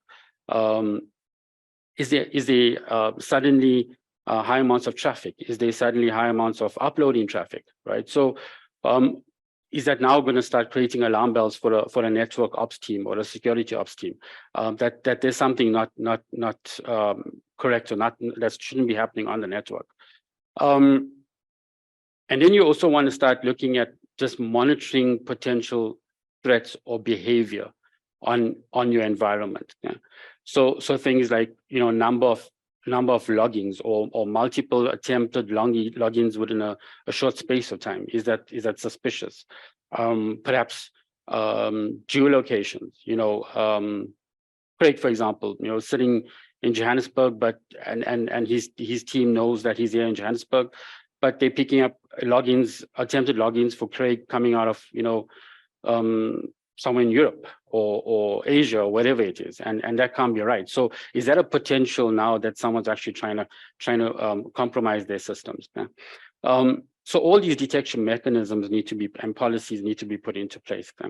Is there suddenly high amounts of traffic? Is there suddenly high amounts of uploading traffic? Right. So is that now going to start creating alarm bells for a network ops team or a security ops team that there's something not correct or that shouldn't be happening on the network? And then you also want to start looking at just monitoring potential threats or behavior on your environment. Yeah? So things like number of logins or multiple attempted logins within a short space of time. Is that suspicious? Perhaps geolocations. Craig, for example, sitting in Johannesburg, but and his team knows that he's here in Johannesburg, but they're picking up attempted logins for Craig coming out of somewhere in Europe or Asia or whatever it is, and that can't be right. So is that a potential now that someone's actually trying to compromise their systems? Yeah? So all these detection mechanisms need to be, and policies need to be put into place. Yeah?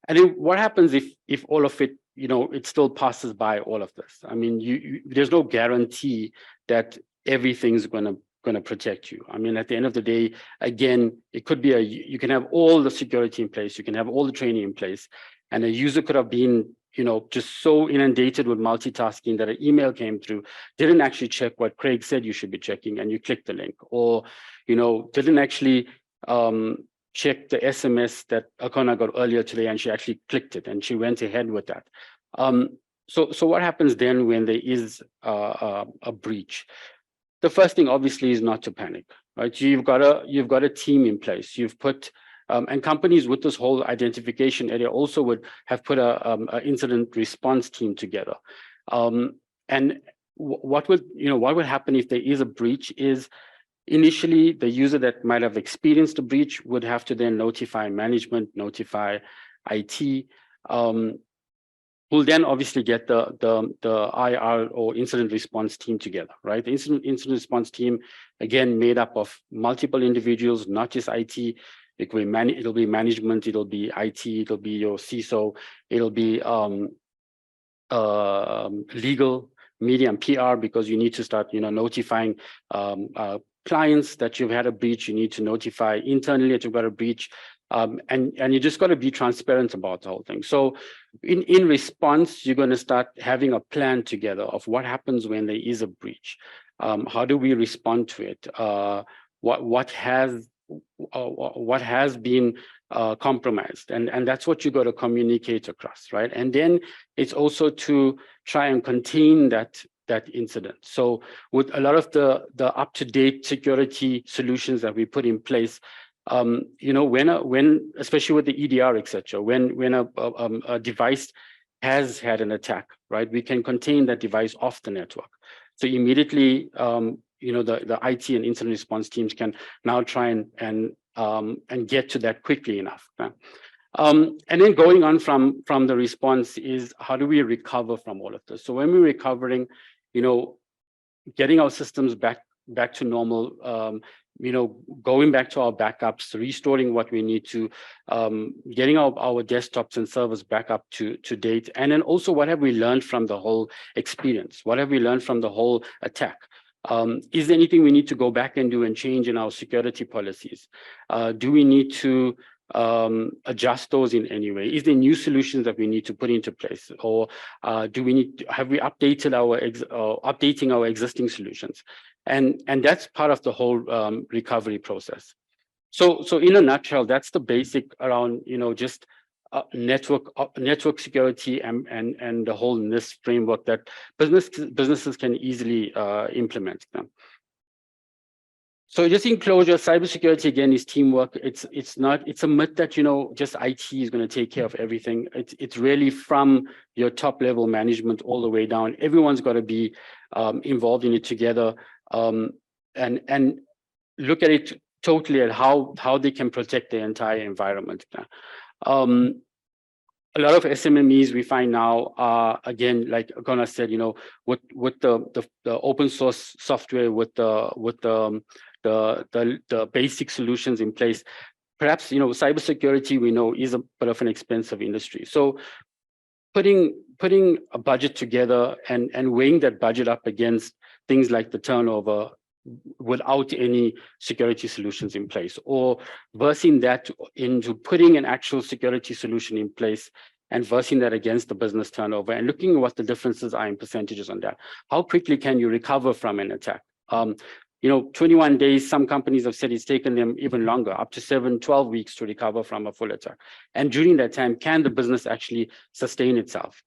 And then what happens if all of it, it still passes by all of this? I mean, there's no guarantee that everything's going to protect you. I mean, at the end of the day, again, it could be you can have all the security in place, you can have all the training in place, and a user could have been, just so inundated with multitasking that an email came through, didn't actually check what Craig said you should be checking, and you clicked the link, or, didn't actually check the SMS that Akona got earlier today, and she actually clicked it, and she went ahead with that. So what happens then when there is a breach? The first thing, obviously, is not to panic, right? You've got a team in place. You've put and companies with this whole identification area also would have put a incident response team together. And what would happen if there is a breach is initially the user that might have experienced a breach would have to then notify management, notify IT. We'll then obviously get the IR or incident response team together, right? The incident response team, again, made up of multiple individuals, not just IT. It'll be management, it'll be IT, it'll be your CISO, it'll be legal, media, and PR, because you need to start, notifying clients that you've had a breach. You need to notify internally that you've got a breach. And you just got to be transparent about the whole thing. So in response, you're going to start having a plan together of what happens when there is a breach. How do we respond to it? What has been compromised? And that's what you got to communicate across, right? And then it's also to try and contain that incident. So with a lot of the up-to-date security solutions that we put in place, when especially with the EDR, etc., when a device has had an attack, right, we can contain that device off the network. So immediately, the IT and incident response teams can now try and get to that quickly enough. And then going on from the response is how do we recover from all of this? So when we're recovering, getting our systems back to normal, going back to our backups, restoring what we need to, getting our desktops and servers back up to date. And then also, what have we learned from the whole experience? What have we learned from the whole attack? Is there anything we need to go back and do and change in our security policies? Do we need to adjust those in any way? Is there new solutions that we need to put into place, or have we updated updating our existing solutions? And that's part of the whole recovery process. So in a nutshell, that's the basic around just network security and the whole NIST framework that businesses can easily implement. So just in closure, cybersecurity again is teamwork. It's a myth that just IT is going to take care of everything. It's really from your top level management all the way down. Everyone's got to be involved in it together, and look at it totally at how they can protect the entire environment. A lot of SMMEs we find now are, again, like Gona said, with the open source software, with the basic solutions in place. Perhaps cybersecurity we know is a bit of an expensive industry. So putting a budget together and weighing that budget up against things like the turnover without any security solutions in place, or versing that into putting an actual security solution in place and versing that against the business turnover and looking at what the differences are in percentages on that. How quickly can you recover from an attack? 21 days, some companies have said it's taken them even longer, up to 7-12 weeks to recover from a full attack. And during that time, can the business actually sustain itself?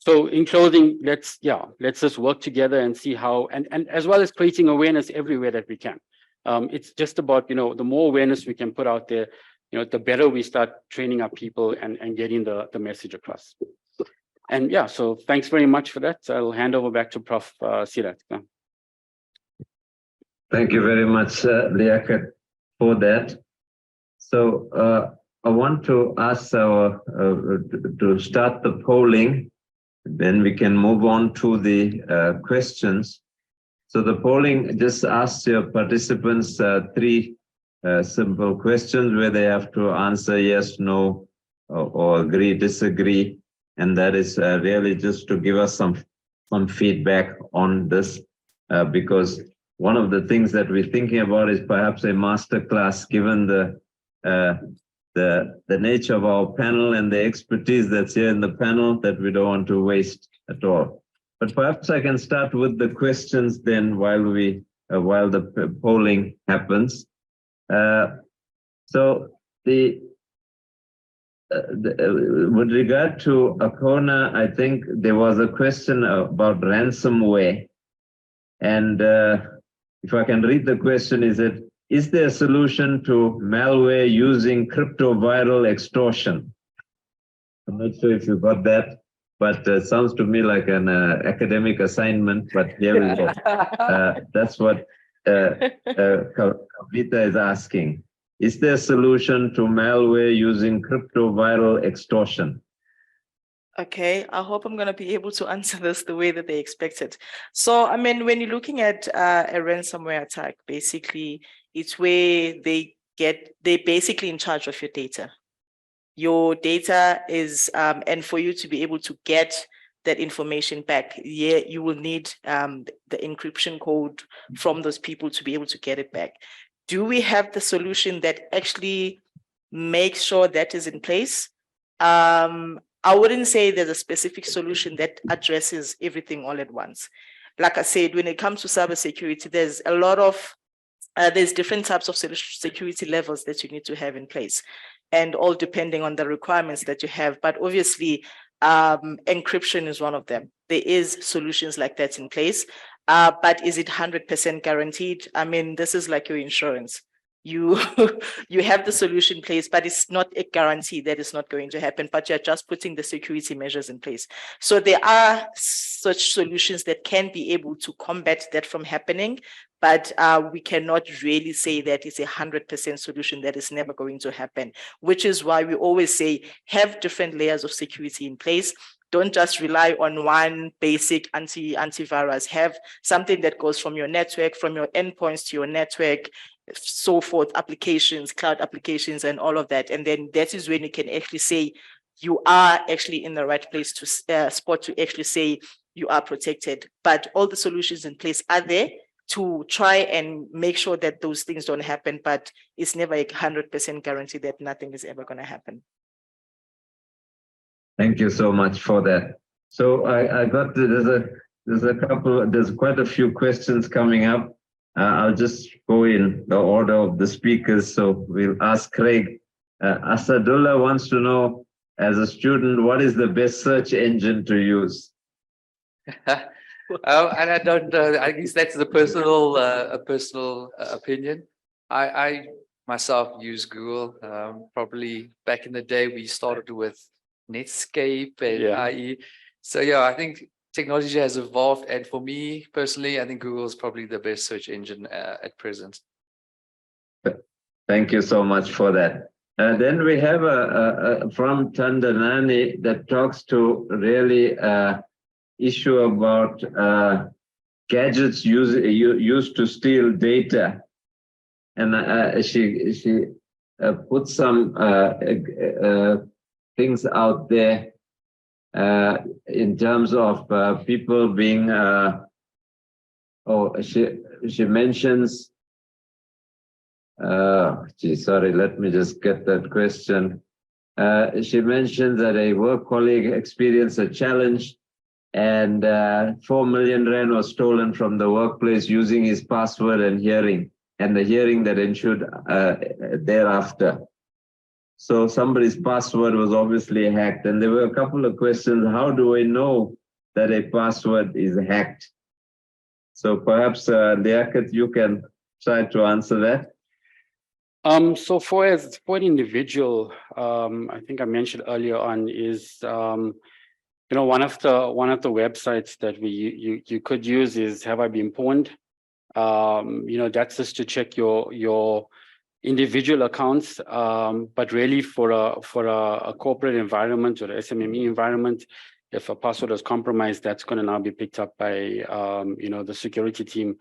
So in closing, let's just work together and see how, and as well as creating awareness everywhere that we can. It's just about, the more awareness we can put out there, the better we start training our people and getting the message across. And so thanks very much for that. I'll hand over back to Prof. Sirat. Thank you very much, Liaquat, for that. So I want to ask to start the polling. Then we can move on to the questions. So the polling just asks your participants 3 simple questions where they have to answer yes, no, or agree, disagree. And that is really just to give us some feedback on this, because one of the things that we're thinking about is perhaps a master class, given the nature of our panel and the expertise that's here in the panel, that we don't want to waste at all. But perhaps I can start with the questions then while the polling happens. So with regard to Akona, I think there was a question about ransomware. And if I can read the question, is there a solution to malware using cryptoviral extortion? I'm not sure if you got that, but it sounds to me like an academic assignment, but here we go. That's what Kavita is asking. Is there a solution to malware using cryptoviral extortion? Okay, I hope I'm going to be able to answer this the way that they expected. So, I mean, when you're looking at a ransomware attack, basically, it's where they're basically in charge of your data. Your data is, and for you to be able to get that information back, you will need the encryption code from those people to be able to get it back. Do we have the solution that actually makes sure that is in place? I wouldn't say there's a specific solution that addresses everything all at once. Like I said, when it comes to cybersecurity, there's a lot of, there's different types of security levels that you need to have in place, and all depending on the requirements that you have. But obviously, encryption is one of them. There is solutions like that in place, but is it 100% guaranteed? I mean, this is like your insurance. You have the solution in place, but it's not a guarantee that it's not going to happen, but you're just putting the security measures in place. So there are such solutions that can be able to combat that from happening, but we cannot really say that it's 100% solution that is never going to happen, which is why we always say have different layers of security in place. Don't just rely on one basic antivirus. Have something that goes from your network, from your endpoints to your network, so forth, applications, cloud applications, and all of that. And then that is when you can actually say you are actually in the right place to spot to actually say you are protected. But all the solutions in place are there to try and make sure that those things don't happen, but it's never a 100% guarantee that nothing is ever going to happen. Thank you so much for that. So I got there's quite a few questions coming up. I'll just go in the order of the speakers. So we'll ask Craig. Asadullah wants to know, as a student, what is the best search engine to use? And I don't know. I guess that's a personal opinion. I myself use Google. Probably back in the day, we started with Netscape and Yeah. IE. So yeah, I think technology has evolved, and for me personally, I think Google is probably the best search engine at present. Thank you so much for that. Then we have a from Tandanani that talks to really issue about gadgets used to steal data, and she put some things out there in terms of people being. She mentions. Sorry, let me just get that question. She mentioned that a work colleague experienced a challenge and 4 million rand was stolen from the workplace using his password and the hearing that ensued thereafter. So somebody's password was obviously hacked, and there were a couple of questions. How do I know that a password is hacked? So perhaps, Liaquat, you can try to answer that. So for an individual, I think I mentioned earlier on is one of the websites that you could use is Have I Been Pawned? That's just to check your individual accounts, but really for a corporate environment or the SMME environment, if a password is compromised, that's going to now be picked up by the security team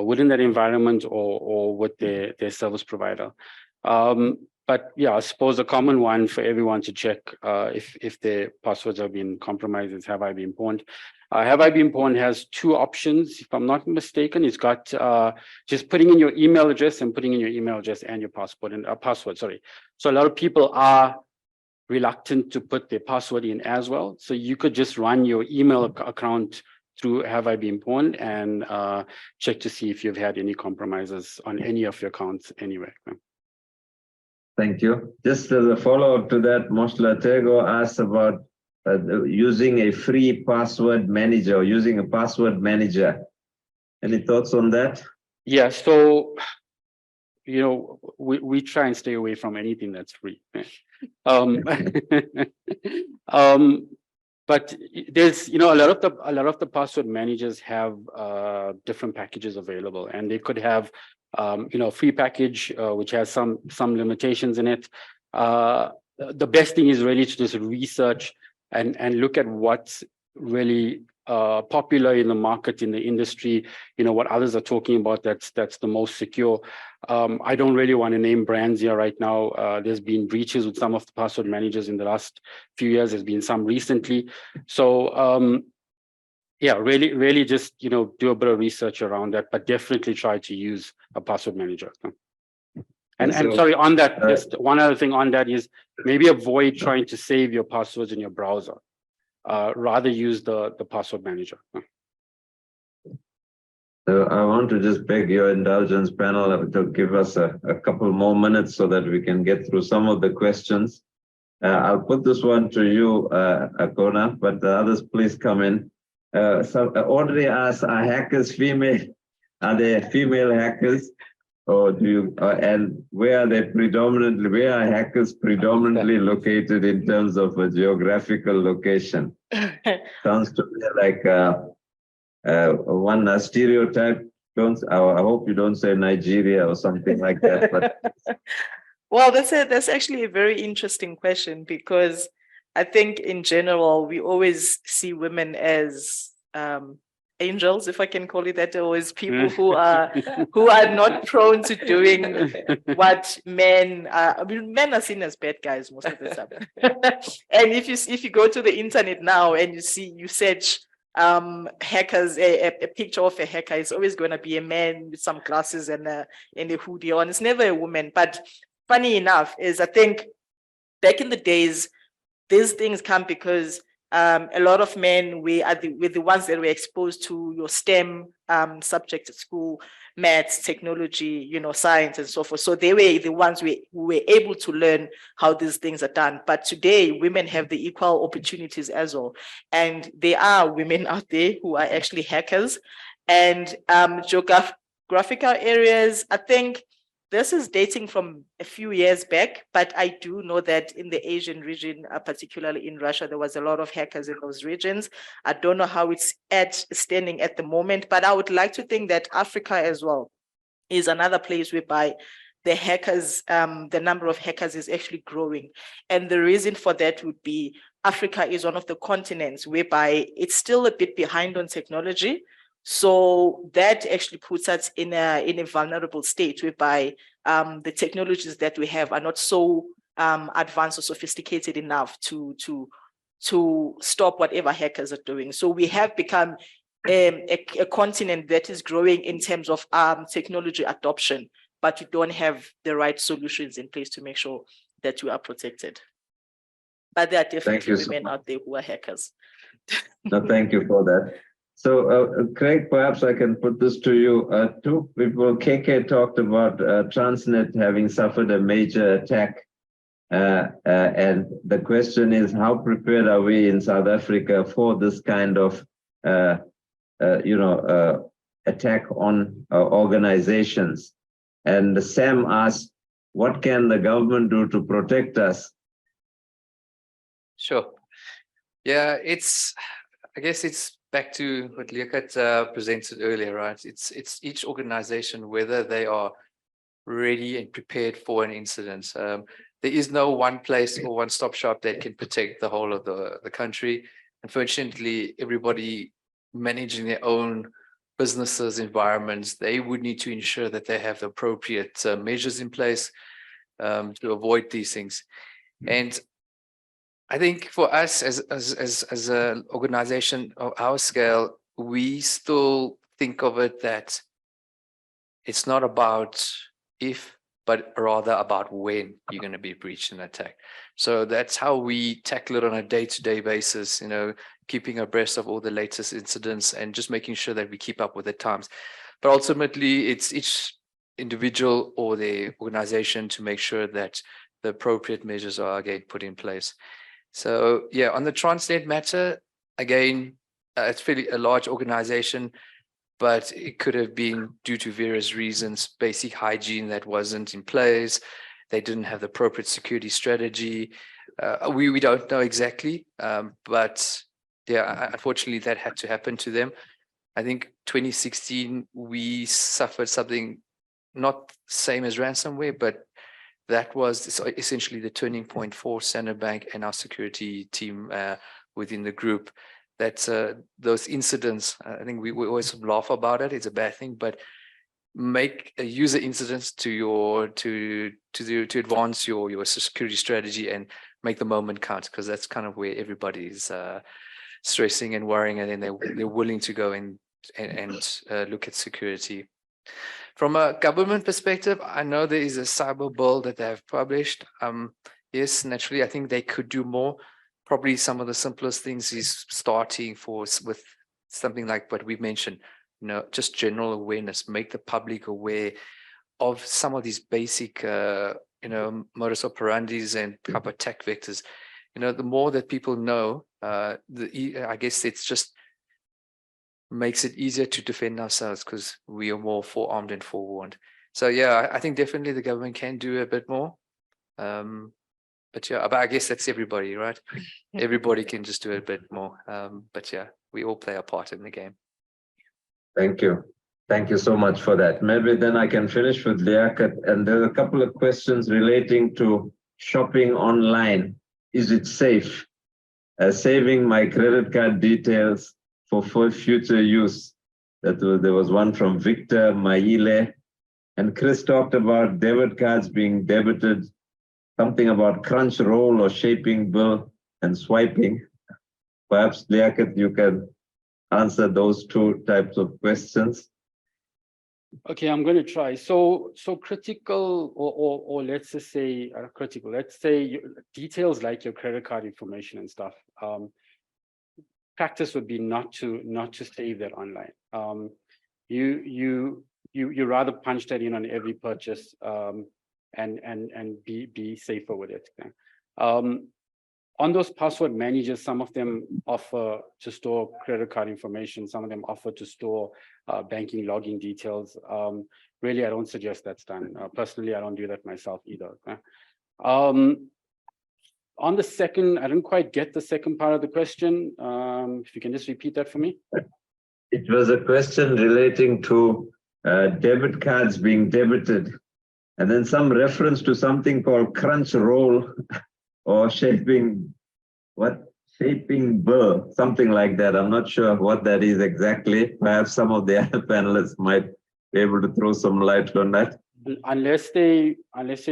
within that environment or with their service provider. But yeah, I suppose a common one for everyone to check if their passwords have been compromised is Have I Been Pawned? Have I Been Pawned has two options, if I'm not mistaken. It's got just putting in your email address and putting in your email address and your password. So a lot of people are reluctant to put their password in as well. So you could just run your email account through Have I Been Pawned and check to see if you've had any compromises on any of your accounts anyway. Thank you. Just as a follow-up to that, Mosla Tego asked about using a free password manager or using a password manager. Any thoughts on that? Yeah, so we try and stay away from anything that's free. But there's a lot of the password managers have different packages available, and they could have free package which has some limitations in it. The best thing is really to just research and look at what's really popular in the market, in the industry, what others are talking about that's the most secure. I don't really want to name brands here right now. There's been breaches with some of the password managers in the last few years. There's been some recently. So yeah, really just do a bit of research around that, but definitely try to use a password manager. And sorry, on that, just one other thing on that is maybe avoid trying to save your passwords in your browser. Rather use the password manager. So I want to just beg your indulgence, panel, to give us a couple more minutes so that we can get through some of the questions. I'll put this one to you, Akona, but the others please come in. So Audrey asks, are hackers female? Are they female hackers? Or do you, and where are hackers predominantly located in terms of a geographical location? Sounds to me like one stereotype. I hope you don't say Nigeria or something like that. But well, that's actually a very interesting question, because I think in general we always see women as angels, if I can call it that, always people who are not prone to doing what men are. I mean, men are seen as bad guys most of the time. And if you go to the internet now and you search hackers, a picture of a hacker, it's always going to be a man with some glasses and a hoodie on. It's never a woman. But funny enough is, I think back in the days, these things come because A lot of men were the ones that were exposed to your STEM subjects at school, maths, technology, science, and so forth. So they were the ones who were able to learn how these things are done. But today, women have the equal opportunities as well. And there are women out there who are actually hackers. And geographical areas, I think this is dating from a few years back, but I do know that in the Asian region, particularly in Russia, there was a lot of hackers in those regions. I don't know how it's standing at the moment, but I would like to think that Africa as well is another place whereby the hackers, the number of hackers is actually growing. And the reason for that would be Africa is one of the continents whereby it's still a bit behind on technology. So that actually puts us in a vulnerable state whereby the technologies that we have are not so advanced or sophisticated enough to stop whatever hackers are doing. So we have become a continent that is growing in terms of technology adoption, but you don't have the right solutions in place to make sure that you are protected. But there are definitely women out there who are hackers. No, thank you for that. So, Craig, perhaps I can put this to you. Two people, KK talked about Transnet having suffered a major attack. And the question is, how prepared are we in South Africa for this kind of, attack on organizations? And Sam asked, what can the government do to protect us? Sure. Yeah, I guess it's back to what Leocat presented earlier, right? It's each organization, whether they are ready and prepared for an incident. There is no one place or one-stop shop that can protect the whole of the country. Unfortunately, everybody managing their own businesses, environments, they would need to ensure that they have the appropriate measures in place to avoid these things. And I think for us as an organization of our scale, we still think of it that it's not about if, but rather about when you're going to be breached and attacked. So that's how we tackle it on a day-to-day basis, keeping abreast of all the latest incidents and just making sure that we keep up with the times. But ultimately, it's each individual or the organization to make sure that the appropriate measures are again put in place. So yeah, on the Transnet matter, again, it's fairly a large organization, but it could have been due to various reasons, basic hygiene that wasn't in place. They didn't have the appropriate security strategy. We don't know exactly, but yeah, unfortunately that had to happen to them. I think 2016, we suffered something not same as ransomware, but that was essentially the turning point for Standard Bank and our security team within the group. That those incidents, I think we always laugh about it. It's a bad thing, but make a user incidents to advance your security strategy and make the moment count, because that's kind of where everybody's stressing and worrying, and then they're willing to go and look at security. From a government perspective, I know there is a cyber bill that they have published. Yes, naturally, I think they could do more. Probably some of the simplest things is starting with something like what we've mentioned, just general awareness, make the public aware of some of these basic, modus operandis and type of attack vectors. The more that people know, I guess it's just makes it easier to defend ourselves because we are more forearmed and forewarned. So yeah, I think definitely the government can do a bit more. But I guess that's everybody, right? Everybody can just do a bit more. But yeah, we all play a part in the game. Thank you. Thank you so much for that. Maybe then I can finish with Liaquat. And there are a couple of questions relating to shopping online. Is it safe? Saving my credit card details for future use. There was one from Victor Maile. And Chris talked about debit cards being debited, something about crunch roll or shaping bill and swiping. Perhaps, Liaquat, you can answer those two types of questions. Okay, I'm going to try. So critical, or let's just say critical. Let's say details like your credit card information and stuff. practice would be not to save that online. You rather punch that in on every purchase and be safer with it. On those password managers, some of them offer to store credit card information. Some of them offer to store banking login details. Really, I don't suggest that's done. Personally, I don't do that myself either. On the second, I didn't quite get the second part of the question. If you can just repeat that for me. It was a question relating to debit cards being debited, and then some reference to something called crunch roll or shaping burr, something like that. I'm not sure what that is exactly. Perhaps some of the other panelists might be able to throw some light on that. Unless they're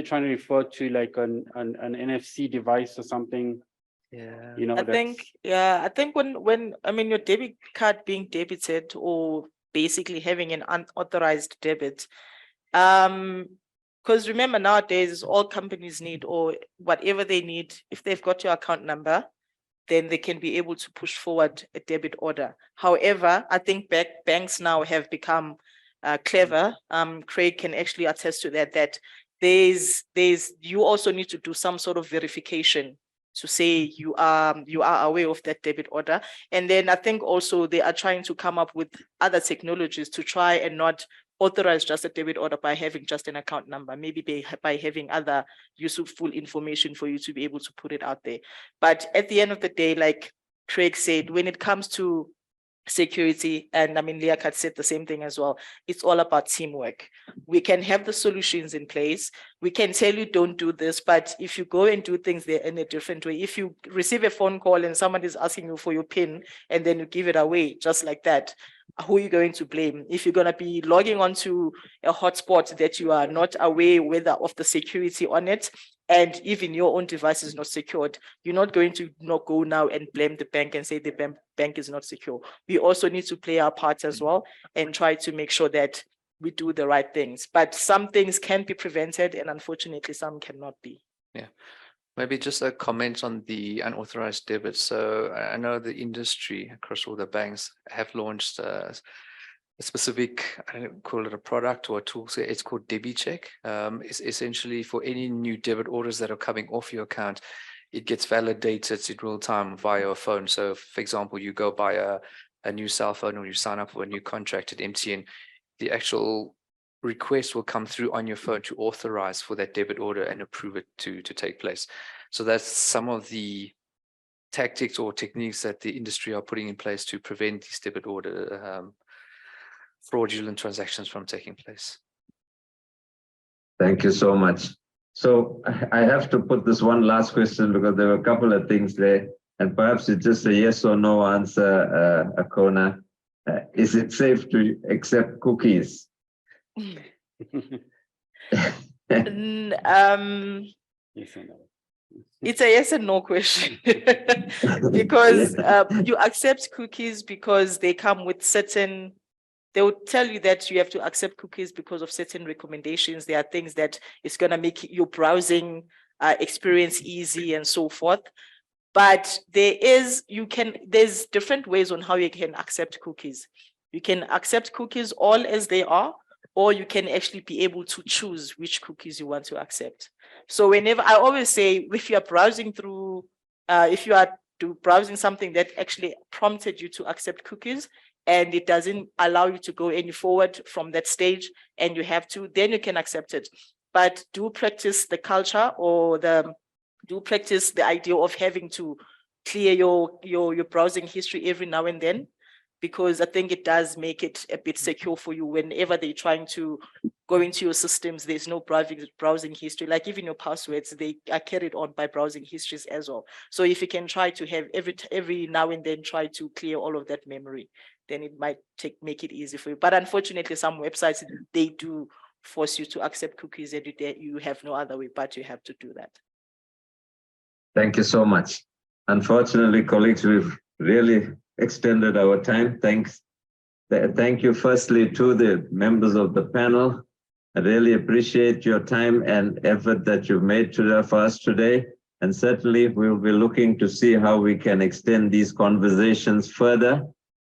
trying to refer to like an NFC device or something. Yeah. You know, I think when I mean your debit card being debited or basically having an unauthorized debit, because remember nowadays all companies need, or whatever they need, if they've got your account number, then they can be able to push forward a debit order. However, I think banks now have become clever. Craig can actually attest to that you also need to do some sort of verification to say you are aware of that debit order. And then I think also they are trying to come up with other technologies to try and not authorize just a debit order by having just an account number, maybe by having other useful information for you to be able to put it out there. But at the end of the day, like Craig said, when it comes to security, and I mean, Liaquat had said the same thing as well, it's all about teamwork. We can have the solutions in place. We can tell you don't do this, but if you go and do things there in a different way, if you receive a phone call and someone is asking you for your PIN and then you give it away just like that, who are you going to blame? If you're going to be logging onto a hotspot that you are not aware whether of the security on it, and even your own device is not secured, you're not going to not go now and blame the bank and say the bank is not secure. We also need to play our part as well and try to make sure that we do the right things. But some things can be prevented and unfortunately some cannot be. Yeah. Maybe just a comment on the unauthorized debit. So I know the industry across all the banks have launched a specific, I don't call it a product or a tool. So it's called DebiCheck. It's essentially for any new debit orders that are coming off your account, it gets validated in real time via a phone. So for example, you go buy a new cell phone or you sign up for a new contract at MTN, the actual request will come through on your phone to authorize for that debit order and approve it to take place. So that's some of the tactics or techniques that the industry are putting in place to prevent these debit order fraudulent transactions from taking place. Thank you so much. So I have to put this one last question because there were a couple of things there, and perhaps it's just a yes or no answer, Akona. Is it safe to accept cookies? It's a yes and no question because you accept cookies because they come with certain, they will tell you that you have to accept cookies because of certain recommendations. There are things that it's going to make your browsing experience easy and so forth. But there's different ways on how you can accept cookies. You can accept cookies all as they are, or you can actually be able to choose which cookies you want to accept. So whenever, I always say, if you are browsing through, if you are browsing something that actually prompted you to accept cookies, and it doesn't allow you to go any forward from that stage, and you have to, then you can accept it. But do practice the culture or do practice the idea of having to clear your browsing history every now and then, because I think it does make it a bit secure for you whenever they're trying to go into your systems. There's no browsing history, like even your passwords, they are carried on by browsing histories as well. So if you can try to have every now and then try to clear all of that memory, then it might make it easy for you. But unfortunately, some websites, they do force you to accept cookies and you have no other way but you have to do that. Thank you so much. Unfortunately, colleagues, we've really extended our time. Thanks. Thank you firstly to the members of the panel. I really appreciate your time and effort that you've made for us today. And certainly we'll be looking to see how we can extend these conversations further.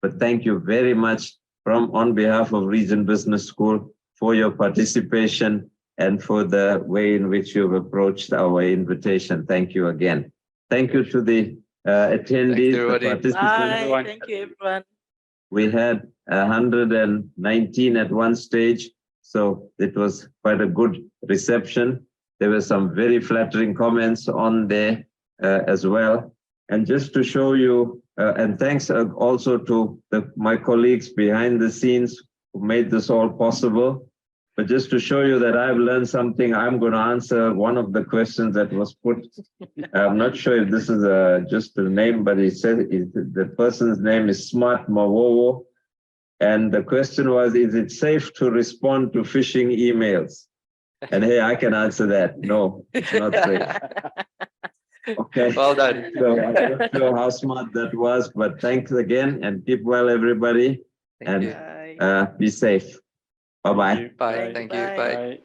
But thank you very much on behalf of Region Business School for your participation and for the way in which you've approached our invitation. Thank you again. Thank you to the attendees, the everybody. participants. Bye. Thank you, everyone. We had 119 at one stage, so it was quite a good reception. There were some very flattering comments on there as well. And just to show you, and thanks also to my colleagues behind the scenes who made this all possible. But just to show you that I've learned something, I'm going to answer one of the questions that was put. I'm not sure if this is just a name, but it said the person's name is Smart Mawowo. And the question was, is it safe to respond to phishing emails? And hey, I can answer that. No, it's not safe. Okay. Well done. So I'm not sure how smart that was, but thanks again and keep well, everybody. Thank you. And be safe. Bye-bye. Bye. Thank you. Bye. Bye.